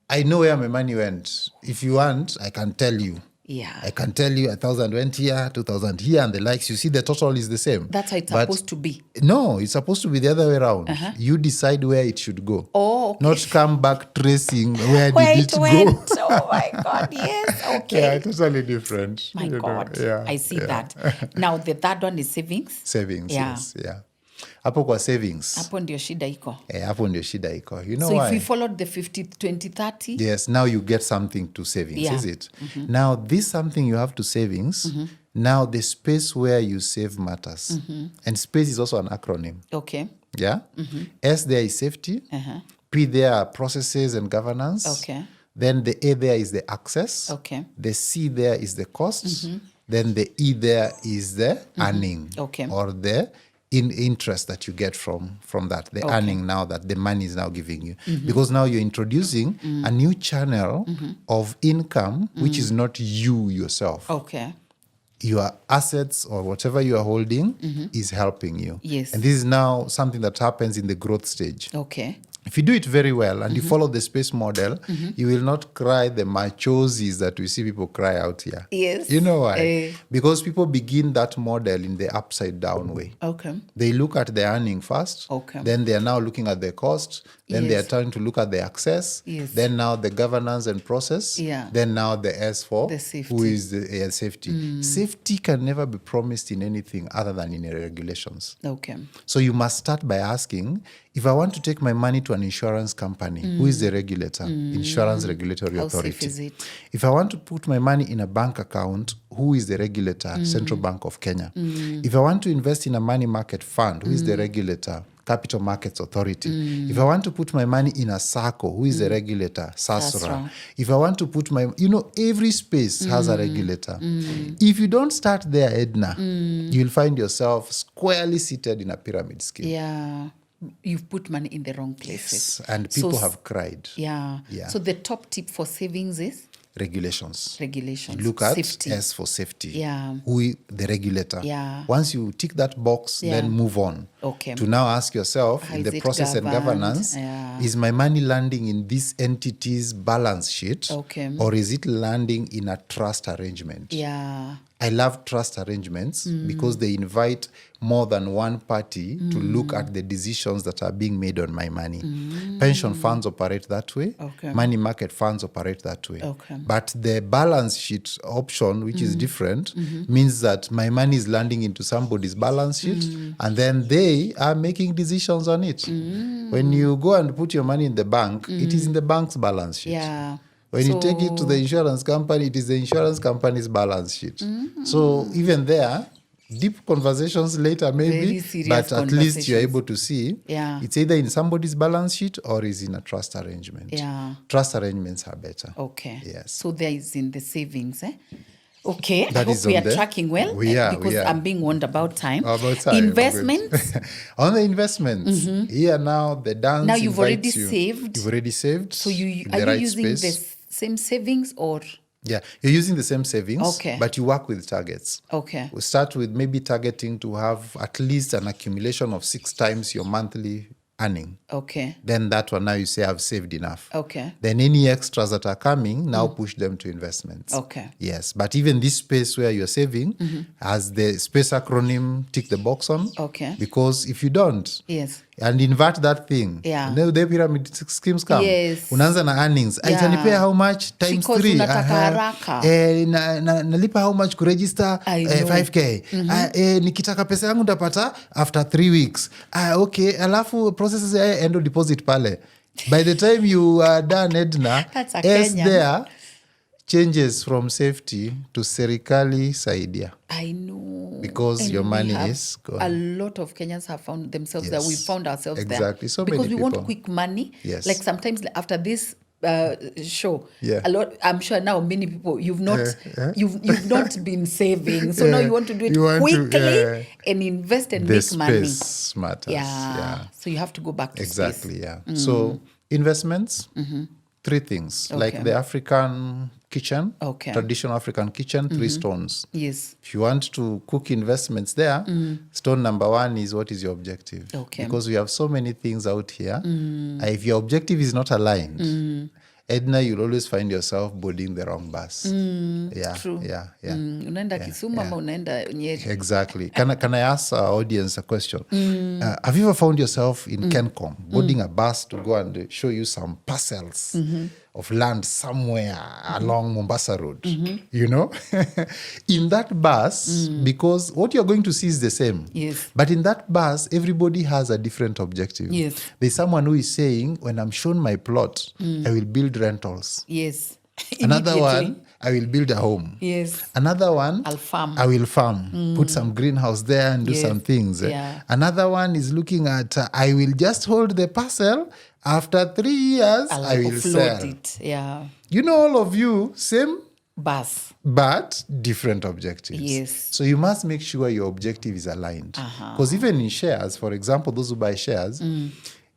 I know where my money went. If you want, I can tell you. Yeah. I can tell you 1,000 went here, 2,000 here, and the likes. You see, the total is the same. That's how it's supposed to be. No, it's supposed to be the other way around. You decide where it should go. Oh, okay. Not come back tracing where did it went. go. Oh my God, yes. Okay. Yeah, totally different. My God. Yeah, I see that. Now, the third one is savings. Savings, Yeah. yes. Yeah. Hapo kwa savings. Hapo ndio shida iko. Hapo ndio shida iko. You know so why? if we followed the 50, 20, 30. Yes, now you get something to savings, Yeah. is it? Now, this something you have to savings, now the space where you save matters. And space is also an acronym. Okay. Yeah? S there is safety. P there are processes and governance. Okay. Then the A there is the access. Okay. The C there is the cost. Then the E there is the earning. Okay. Or the interest that you get from that, the earning now that the money is now giving you. Because now you're introducing a new channel of income, which is not you yourself. Okay. Your assets or whatever you are holding is helping you. Yes. And this is now something that happens in the growth stage. Okay. If you do it very well and you follow the space model, you will not cry the machoses that we see people cry out here. Yes. You know why? Because people begin that model in the upside down way. Okay. They look at the earning first. Okay. Then they are now looking at the cost. Then they are trying to look at the access. Yes. Then now the governance and process. Yeah. Then now the S for The safety. who is the safety. Safety can never be promised in anything other than in regulations. Okay. So you must start by asking, if I want to take my money to an insurance company, who is the regulator? Insurance Regulatory How Authority. safe is it? If I want to put my money in a bank account, who is the regulator? Central Bank of Kenya. If I want to invest in a money market fund, who is the regulator? Capital Markets Authority. If I want to put my money in a SACCO, who is the regulator? SASRA. SASRA. If I want to put my, every space has a regulator. If you don't start there, Edna, you'll find yourself squarely seated in a pyramid scheme. Yeah. you've put money in the wrong places. Yes, and people have cried. Yeah. Yeah. So the top tip for savings is Regulations. regulations. You look at safety. S for safety. Yeah. The regulator. Yeah. Once you tick that box, Yeah. then move on. Okay. To now ask yourself, How in is the it process and governed? governance, Yeah. is my money landing in this entity's balance sheet? Okay. Or is it landing in a trust arrangement? Yeah. I love trust arrangements because they invite more than one party to look at the decisions that are being made on my money. Pension funds operate that way. Okay. Money market funds operate that way. Okay. But the balance sheet option, which is different, means that my money is landing into somebody's balance sheet and then they are making decisions on it. When you go and put your money in the bank, it is in the bank's balance sheet. Yeah. When you take it to the insurance company, it is the insurance company's balance sheet. So even there, deep conversations later maybe, Very serious but at least you're conversations. able to see Yeah. it's either in somebody's balance sheet or is in a trust arrangement. Yeah. Trust arrangements are better. Okay. Yes. So there is in the savings, eh? Okay. That I is hope we on are the- tracking well We are, because we are. I'm being warned about time. About time, Investments. good. On the investments, here now the dance Now you've already invites you. saved. You've already saved. So you in are the you right using space. the same savings or Yeah, you're using the same savings, Okay. but you work with targets. okay? We start with maybe targeting to have at least an accumulation of 6 times your monthly earning. Okay. Then that one now you say I've saved enough. Okay. Then any extras that are coming, now push them to investments. Okay. Yes, but even this space where you're saving has the space acronym tick the box on. Okay. Because if you don't, Yes. and invert that thing. Yeah. Now the pyramid schemes come. Yes. Unaanza na earnings. Yeah. Itanipea how much times Because 3. unataka haraka. Nalipa how much kuregister I know. 5k. Nikitaka pesa yangu ndapata after 3 weeks. Okay, alafu processes endo deposit pale. By the time you are done, Edna, That's a S Kenyan. there changes from safety to serikali saidia. I know. Because And your we money have is gone. A lot of Kenyans have found themselves there. Yes. We found ourselves there. Exactly. So because many we want people. quick money. Yes. Like sometimes after this show, Yeah. a lot. I'm sure now many people you've not been saving, so now you want to do it You want to, quickly and invest and The make money. space matters. Yeah. So you have to go back to Exactly, space. yeah. So investments, 3 things. Like Okay. the African kitchen, Okay. traditional African kitchen, 3 stones. Yes. If you want to cook investments there, stone number 1 is what is your objective? Okay. Because we have so many things out here. If your objective is not aligned, Edna, you'll always find yourself boarding the wrong bus. Yeah, True. yeah, yeah. Unaenda Kisumu ama unaenda Nyeri. Exactly. Can I ask our audience a question? Have you ever found yourself in Kencom boarding a bus to go and show you some parcels of land somewhere along Mombasa Road? You know? In that bus, because what you're going to see is the same. Yes. But in that bus, everybody has a different objective. Yes. There's someone who is saying, when I'm shown my plot, I will build rentals. Yes. Another Immediately. one, I will build a home. Yes. Another one, I'll farm. I will farm, put some greenhouse there and do Yes. some things. Yeah. Another one is looking at, I will just hold the parcel. After 3 years, I'll I will offload sell. it. Yeah. You know, all of you, same, Bus. but different objectives. Yes. So you must make sure your objective is aligned. Because even in shares, for example, those who buy shares,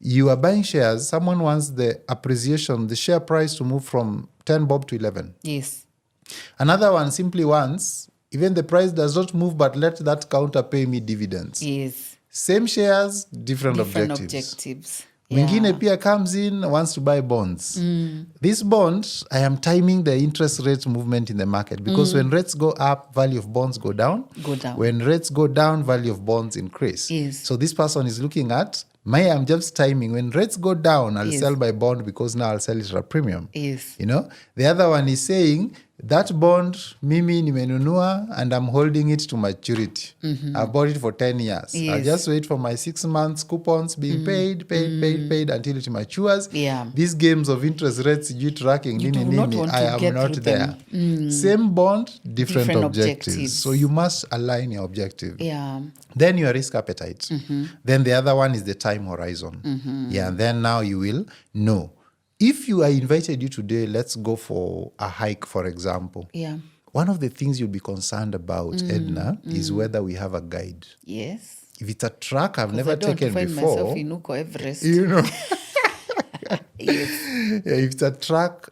you are buying shares, someone wants the appreciation, the share price to move from 10 bob to 11. Yes. Another one simply wants, even the price does not move, but let that counter pay me dividends. Yes. Same shares, different Different objectives. objectives. Mwingine pia comes in, wants to buy bonds. This bond, I am timing the interest rate movement in the market because when rates go up, value of bonds go down. Go down. When rates go down, value of bonds increase. Yes. So this person is looking at, I'm just timing. When rates go down, I'll Yes. sell my bond because now I'll sell it at a premium. Yes. You know, the other one is saying that bond mimi nimenunua and I'm holding it to maturity. I bought it for 10 years. I'll Yes. just wait for my 6 months coupons being paid until it matures. Yeah. These games of interest rates, you tracking, You nini, do not nini, want I to am get not through there. them. Same bond, different Different objectives. objectives. So you must align your objective. Yeah. Then your risk appetite. Then the other one is the time horizon. Yeah, and then now you will know. If I invited you today, let's go for a hike, for example. Yeah. One of the things you'll be concerned about, Edna, is whether we have a guide. Yes. If it's a truck I've 'Cause never I don't taken find myself before, in Uko Everest. you know, Yes. yeah, if it's a truck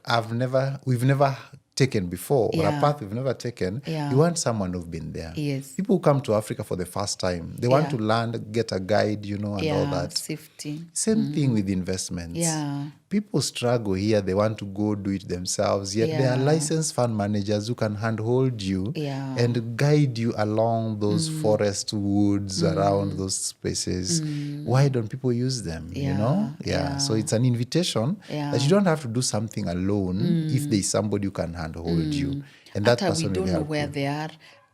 we've never taken before, or a Yeah. path we've never taken, Yeah. you want someone who've been there. Yes. People who come to Africa for the first time, they want Yeah. to land, get a guide, and all Yeah. that. Safety. Same thing with investments. Yeah. People struggle here. They want to go do it themselves. Yet there are Yeah. licensed fund managers who can handhold you Yeah. and guide you along those forest woods around those spaces. Why don't people use them? Yeah. So it's an invitation that you don't have to do something alone if there is somebody who can handhold you. And that Hata we person will don't know help where you. they are.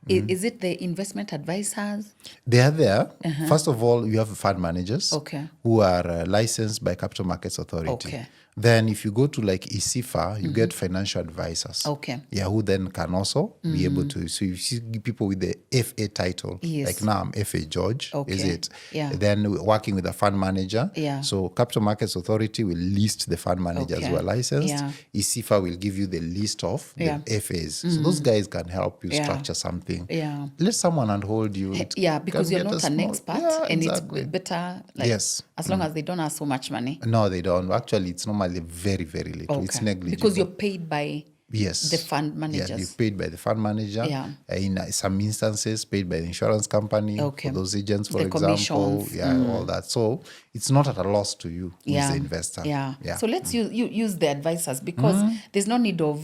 Is it the investment advisors? They are there. First of all, you have fund managers Okay. who are licensed by Capital Markets Authority. Okay. Then if you go to like ISIFA, you get financial advisors. Okay. Yeah, who then can also be able to, so you see people with the FA title, Yes. like now I'm FA George, is Okay. it? Yeah. Then we're working with a fund manager. Yeah. So Capital Markets Authority will list the fund managers Okay. who are licensed. Yeah. ISIFA will give you the list of Yeah. the FAs. So those guys can help you Yeah. structure something. Yeah. Let someone handhold you. It Yeah, because can you're get not a an small- expert, Yeah, and exactly. it's better, like, Yes. as long as they don't have so much money. No, they don't. Actually, it's normally very, very little. It's negligible. Because you're paid by Yes. the fund Yeah, managers. you're paid by the fund manager. Yeah. In some instances, paid by the insurance company Okay. for those agents, for The example. commissions. Yeah, all that. So it's not at a loss to you, who's the investor. Yeah. Yeah. So let's use the advisors, because there's no need of,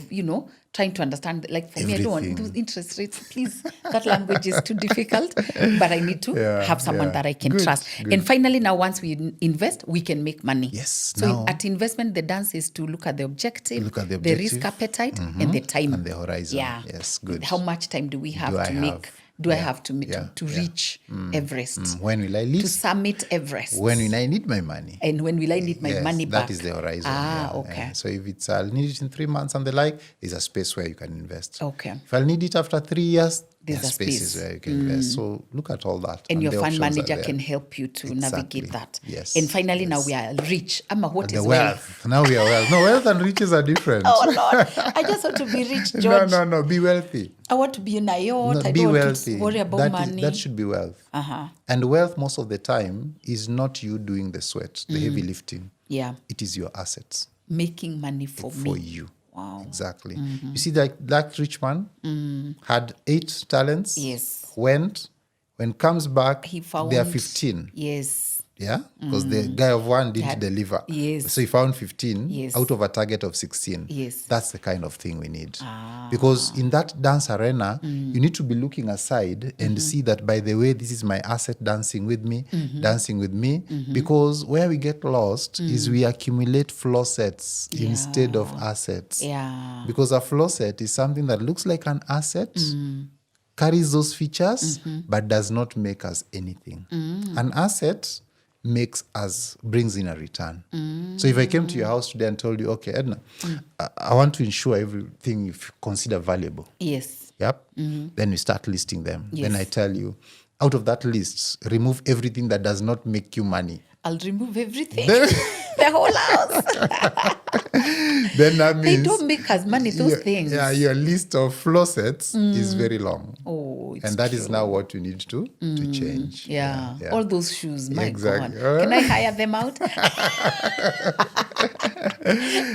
trying to understand. Like for me, I don't want Everything. those interest rates. Please, that language is too difficult. But I need to have someone that I can Good, trust. good. And finally, now once we invest, we can make money. Yes, So now- at investment, the dance is to look at the objective, Look at the risk objective. appetite, and the time. And the horizon. Yeah. Yes, good. How much time do we have Do I to have? make? Do I Yeah, have to make yeah, to yeah. reach Everest? When will I To leave? summit Everest? When will I need my money? And when will I need my Yes, money back? that is the horizon. Ah, yeah, okay. yeah. So if it's I'll need it in 3 months and the like, there's a space where you can invest. Okay. If I'll need it after 3 years, There's there's a spaces space. where you can invest. So look at all that. And your the fund options are manager there. can help you to navigate Exactly. that. Yes, And finally, now yes. we are rich. Amma, what The is wealth. Now we are wealth. No, wealth and riches are different. Oh Lord, I just want to be rich, George. No. Be wealthy. I want to be in a yacht. No, I be don't wealthy. want to worry about money. That should be wealth. Uh-huh. And wealth, most of the time, is not you doing the sweat, the heavy lifting. Yeah, It is your assets making money for me. you. Wow. Exactly. You see, that rich man had 8 talents. Yes. When comes back, He found. there are 15. Yes. Yeah, because the guy of one didn't deliver. Yes. So he found 15 Yes. out of a target of 16. Yes. That's the kind of thing we need. Because in that dance arena, you need to be looking aside and see that, by the way, this is my asset dancing with me. Because where we get lost is we accumulate floor sets instead of assets. Yeah. Because a floor set is something that looks like an asset, carries those features, but does not make us anything. An asset brings in a return. So if I came to your house today and told you, okay, Edna, I want to insure everything you consider valuable. Yes. Yep. Then we start listing them. Yes. Then I tell you, out of that list, remove everything that does not make you money. I'll remove everything. The whole house. Then that means They don't make us money, those things. Yeah, your list of floor sets is very long. Oh, it's And that is true. now what you need to change. Yeah. All those shoes, my Exactly. God. Can I hire them out?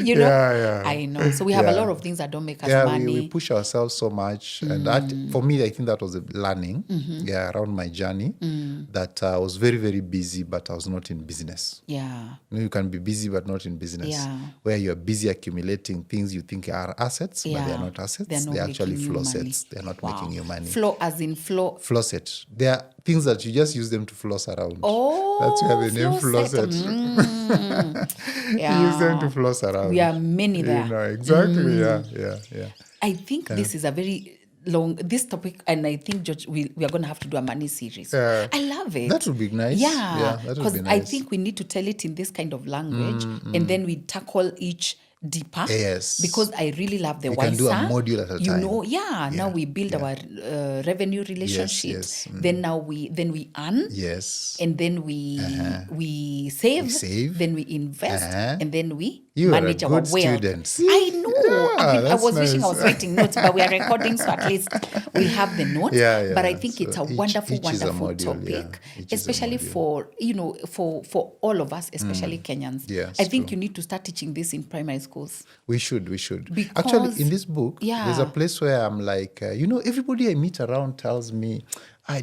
Yeah. I know. So we have a Yeah. lot of things that don't make us Yeah, money. we push ourselves so much. And that, for me, I think that was a learning around my journey, that I was very, very busy, but I was not in business. Yeah. You can be busy but not in business, Yeah. where you're busy accumulating things you think are assets, but Yeah. they're not assets. They're not They're actually making you flow money. sets. They're not Wow. making you money. Flow as in flow. Flow set. They are things that you just use them to floss around. Oh, that's where the name flow set. set. Yeah. You use them to floss around. We are many there. Exactly. Yeah. I think this is a very long, this topic, and I think, George, we are going to have to do a money series. Yeah. I love it. That would be nice. Yeah. Yeah, that would Because be I nice. think we need to tell it in this kind of language, and then we tackle each deeper. Yes. Because I really love the We wiser. can do a module at a time. Now we build our revenue relationship. yes. Then we earn. Yes. And then we save. We save. Then we invest. And then we You are a manage our good wealth. student. See? I know. I that's was wishing I nice. was writing notes, but we are recording, so at least we have the notes. Yeah, But I yeah. think So it's a each wonderful, is a wonderful module, yeah. topic, Each is a especially module. for, for all of us, especially Kenyans. Yeah, I it's think true. you need to start teaching this in primary schools. We should. Actually, Because- in this book, there's a Yeah. place where I'm like, everybody I meet around tells me, I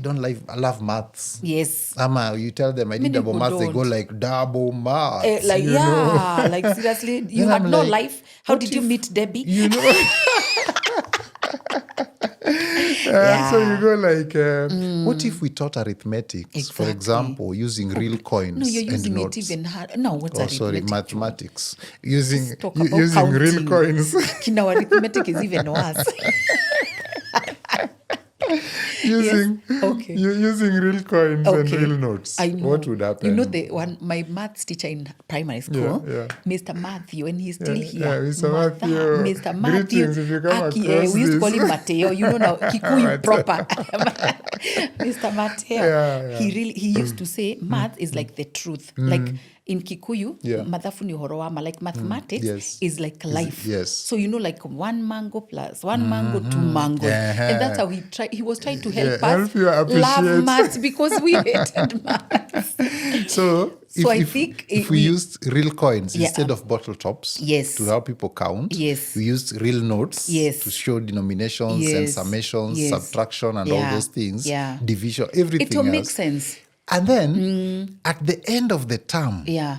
love maths. Yes. You tell them I did Many double people maths, they go don't. like double maths. Like, you know? like seriously, you Then had I'm no like, life. How what did you if- meet Debbie? You know? So you go like, what if we taught arithmetics, for Exactly. example, using real coins No, you're and using it notes? even hard. No, what's Oh, arithmetic? sorry, mathematics. Using Talk about using real counting. coins. Now arithmetic is even worse. using Okay. using real coins and Okay. real notes. I know. What would happen? You know the one, my maths teacher in primary school, Yeah. Mr. Matthew, and he's still here. yeah, Mr. Mother, Matthew. Mr. Matthew. Greetings if you come Aki, across we used to call this. him Mateo. You know now, Kikuyu proper. Mr. Mateo. Yeah. He used to say math is like the truth. Like in Kikuyu, Yeah. mathafu ni uhoro wa ma. Like mathematics Yes. is like life. yes. So you know, like one mango plus one mango, two mangoes. And that's how he was trying to help Yeah, us help you appreciate. love maths because we hated maths. So, I think if we used real coins Yeah. instead of bottle tops Yes. to help people count, Yes. we used real notes Yes. to show denominations and Yes. summations, Yes. subtraction and all Yeah. those things, Yeah. division, everything it will else. make sense. And then at the end of the term, Yeah,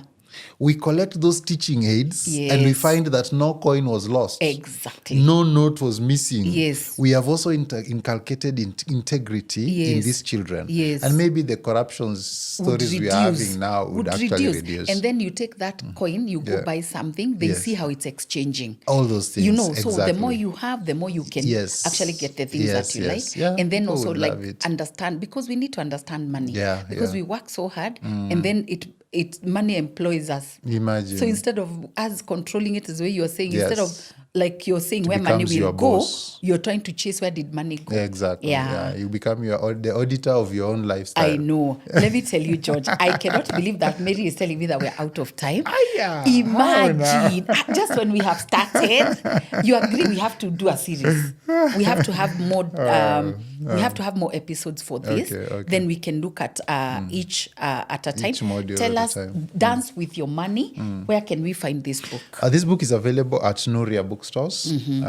we collect those teaching aids and we Yes. find that no coin was lost. exactly. No note was missing. Yes. We have also inculcated integrity in Yes. these children. Yes. And maybe the corruption stories we are having now would actually reduce. And then you take that coin, you go Yeah. buy something, they Yes. see how it's exchanging. All those things. You know, so the exactly. more you have, the more you can Yes. actually get the things Yes, that you yes. like. Yeah, And then people also would like love it. understand, because we need to understand money. Yeah, Because yeah. we work so hard and then it money employs us. Imagine. So instead of us controlling it as the way you are saying, Yes. instead of like you're saying where money becomes will your go, boss. you're trying to chase where did money go. Yeah, exactly. Yeah. You become the auditor of your own lifestyle. I know. Let me tell you, George, I cannot believe that Mary is telling me that we're out of time. Yeah. Imagine, just when we have started, you agree we have to do a series. We have to have more. We have to have more episodes for this. Okay. Then we can look at each at a time. Each module Tell at a us, time. Dance with Your Money. Where can we find this book? This book is available at Nuria Bookstores.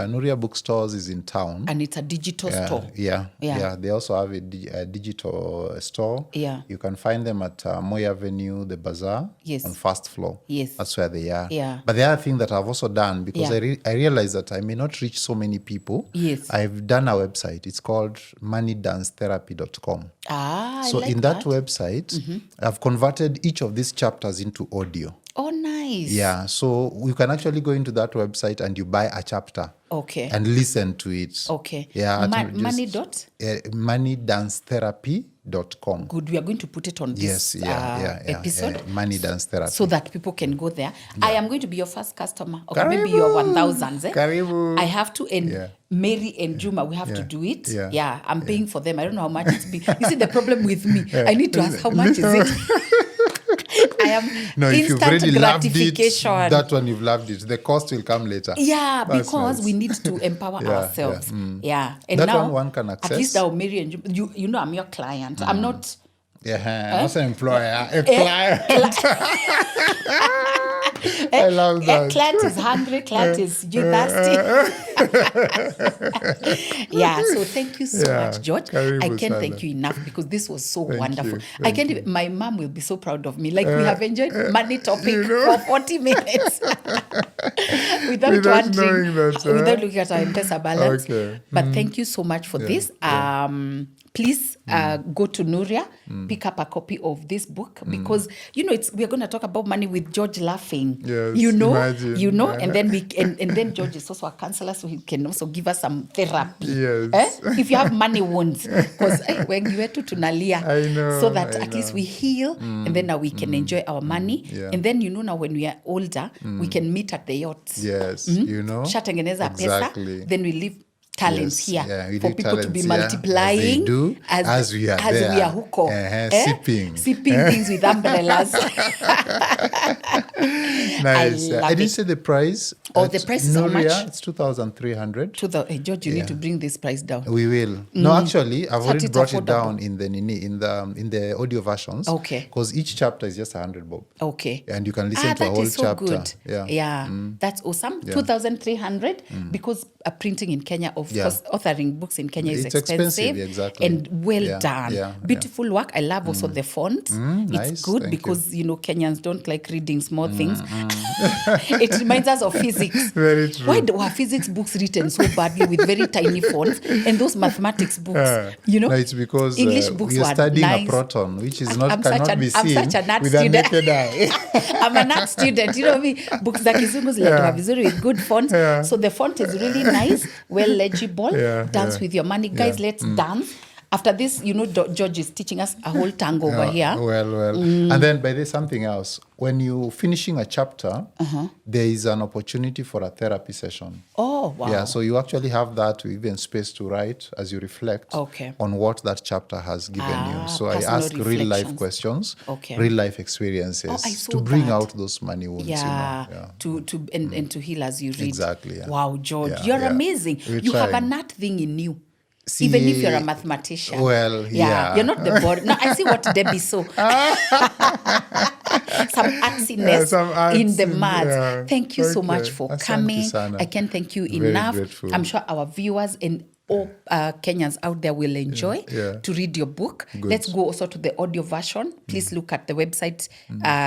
Nuria Bookstores is in town. And it's a digital store. Yeah. Yeah. They also have a digital store. Yeah. You can find them at Moy Avenue, the bazaar, Yes. on first floor. Yes. That's where they are. Yeah. But the other thing that I've also done, because Yeah. I realized that I may not reach so many people. Yes. I've done a website. It's called moneydancetherapy.com. I So like in that website, I've converted each of these chapters into audio. Oh, nice. Yeah, so you can actually go into that website and you buy a chapter. Okay. And listen to it. Okay. Yeah. Money dot? Moneydancetherapy.com. Good. We are going to put it on this Yes, episode. Money Dance Therapy. So that people can go there. I am going to be your first customer. Okay, maybe your 1,000s. Karibu. I have to, and Yeah. Mary and Juma, we have to do it. Yeah. I'm paying for them. I don't know how much it's be. You see, the problem with me, I need to ask how much is it? I am No, if you've instant already loved it, gratification. that one you've loved it. The cost will come later. Yeah, That's because nice. we need to empower Yeah, ourselves. yeah, Yeah. And That now, one can at access. least now, Mary and you know, I'm your client. I'm not. Yeah, not an employer, a client. I love that. Client is hungry, client is thirsty. Yeah, so thank you so Yeah, much, George. karibu I can't sana. thank you enough because this was so Thank wonderful. you, I thank can't you. even, my mom will be so proud of me. Like we have enjoyed money topic for 40 minutes without Without wondering, knowing that, without looking at our M-Pesa balance. Okay. But thank you so much for this. Please go to Nuria, pick up a copy of this book because we're going to talk about money with George laughing. Yes, imagine. imagine. And then and then George is also a counselor, so he can also give us some therapy. Yes. If you have money wounds, because when you to tunalia, I know, so that I at least know. we heal, and then now we can enjoy our money, Yeah. and then now when we are older, we can meet at the yachts. Yes, Shatengeneza Exactly. pesa, then we live talents Yes, here yeah, we for do people to be talents, yeah, multiplying as they do, as we are there. we are huko. Sipping. Sipping things with umbrellas. Nice. I I love didn't it. say the price. Oh, At the price is how much? Nuria, it's 2,300. George, you need to bring this price down. We will. No, actually, I've So already it's brought it affordable. down in the audio versions. Okay. Because each chapter is just 100 bob. Okay. And you can listen to a that whole is so chapter. good. Yeah. That's awesome. 2,300 because printing in Kenya, of course, authoring books in Kenya is It's expensive, exactly. and well Yeah, done. yeah, Beautiful work. I love also the font. nice, It's good thank because Kenyans don't like reading small things. It reminds us of physics. Very true. Why were physics books written so badly with very tiny fonts, and those mathematics books, No, it's because English books we are were studying nice. a proton, which is I'm cannot be seen such an art with a student. naked eye. I'm an art student. Me, books za kizungu ziletwa vizuri with good fonts. So the font is really nice, well legible. Dance with your money. Guys, let's dance. After this, George is teaching us a whole tango over here. Well. And then by this, something else. When you're finishing a chapter, there is an opportunity for a therapy session. Oh, wow. Yeah, so you actually have that even space to write as you reflect on what that chapter has given you. So I ask real life questions, real life experiences to bring out those money wounds. And to heal as you read. Exactly. Yeah. Wow, George, Yeah, you're amazing. You have a nut thing in you. Even if you're a mathematician. Well, yeah. You're not the board. No, I see what Debbie saw. Some artsiness in the maths. Thank you so much for coming. I can't thank you enough. Grateful. I'm sure our viewers and all Kenyans out there will enjoy to read your book. Good. Let's go also to the audio version. Please look at the website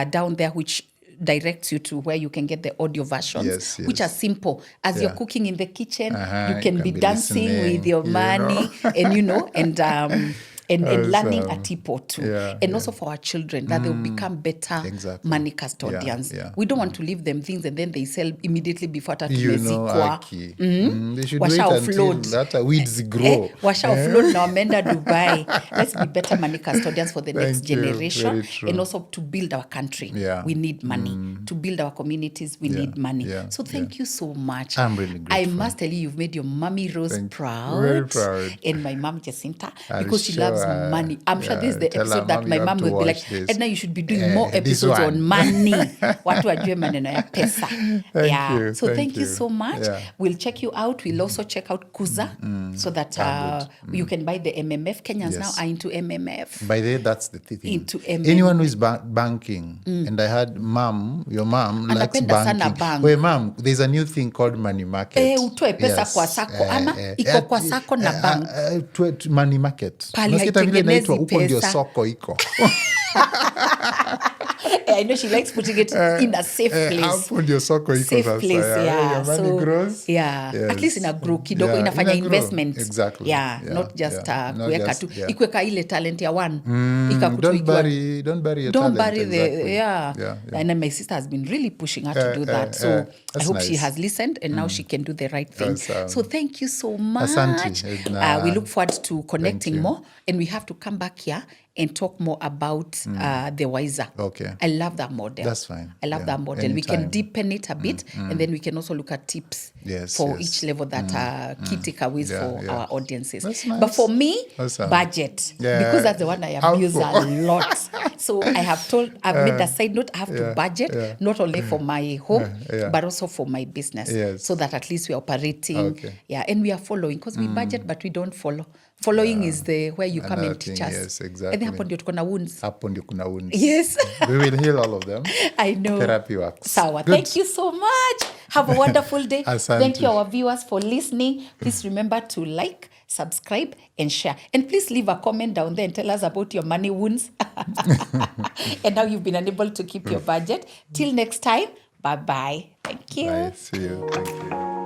down there, which directs you to where you can get the audio versions, which are simple. As you're cooking in the kitchen, you can be dancing with your money, and learning a tip or two. And also for our children, that they'll become better money custodians. We don't want to leave them things and then they sell immediately before tumezikwa. They should wait until that weeds grow. Washa offload na wameenda Dubai. Let's be better money custodians for the next generation. And also to build our country. We need money. To build our communities, we need money. So thank you so much. I'm really grateful. I must tell you, you've made your mommy Rose proud. Very proud. And my mom Jacinta, because she loves money. I'm sure this is the episode that my mom will be like, Edna, you should be doing more episodes on money. Watu wajue maneno ya pesa. Thank you so much. We'll check you out. We'll also check out Kuza so that you can buy the MMF. Kenyans now are into MMF. By the way, that's the thing. Into MMF. Anyone who is banking, and I had your mom likes banking. Wait, mom, there's a new thing called money market. Utoe pesa kwa sako ama iko kwa sako na bank. Money market. Haitengenezi huko ndio pesa. soko iko. I know she likes putting it in a safe place. Hapo ndio soko iko sasa. Safe place, Your money grows. At least ina grow kidogo, inafanya investment. Exactly. Not just kuweka tu. Ikuweka ile talent ya one. Don't bury your talent. And my sister has been really pushing her to do that. So I hope she has listened and now she can do the right thing. So thank you so much. Asante. We look forward to connecting more, and we have to come back here and talk more about the Wiser. Okay. I love that model. That's fine. I love that model. Anytime. We can deepen it a bit, and then we can also look at tips for each level that key takeaways for our audiences. That's nice. But for me, budget. Because that's the one I abuse a lot. So I've made a side note, I have to budget, not only for my home, but also for my business. So that at least we're operating. And we are following. Because we budget, but we don't follow. Following is the where you come and teach us. Yes, exactly. And hapo ndio tuko na wounds. Hapo ndio kuna wounds. Yes. We will heal all of them. I know. Therapy works. Sawa. Good. Thank you so much. Have a wonderful day. Asante. Thank you, our viewers, for listening. Please remember to like, subscribe, and share. And please leave a comment down there and tell us about your money wounds and how you've been unable to keep your budget. Till next time, bye-bye. Thank you. Bye. See you. Thank you.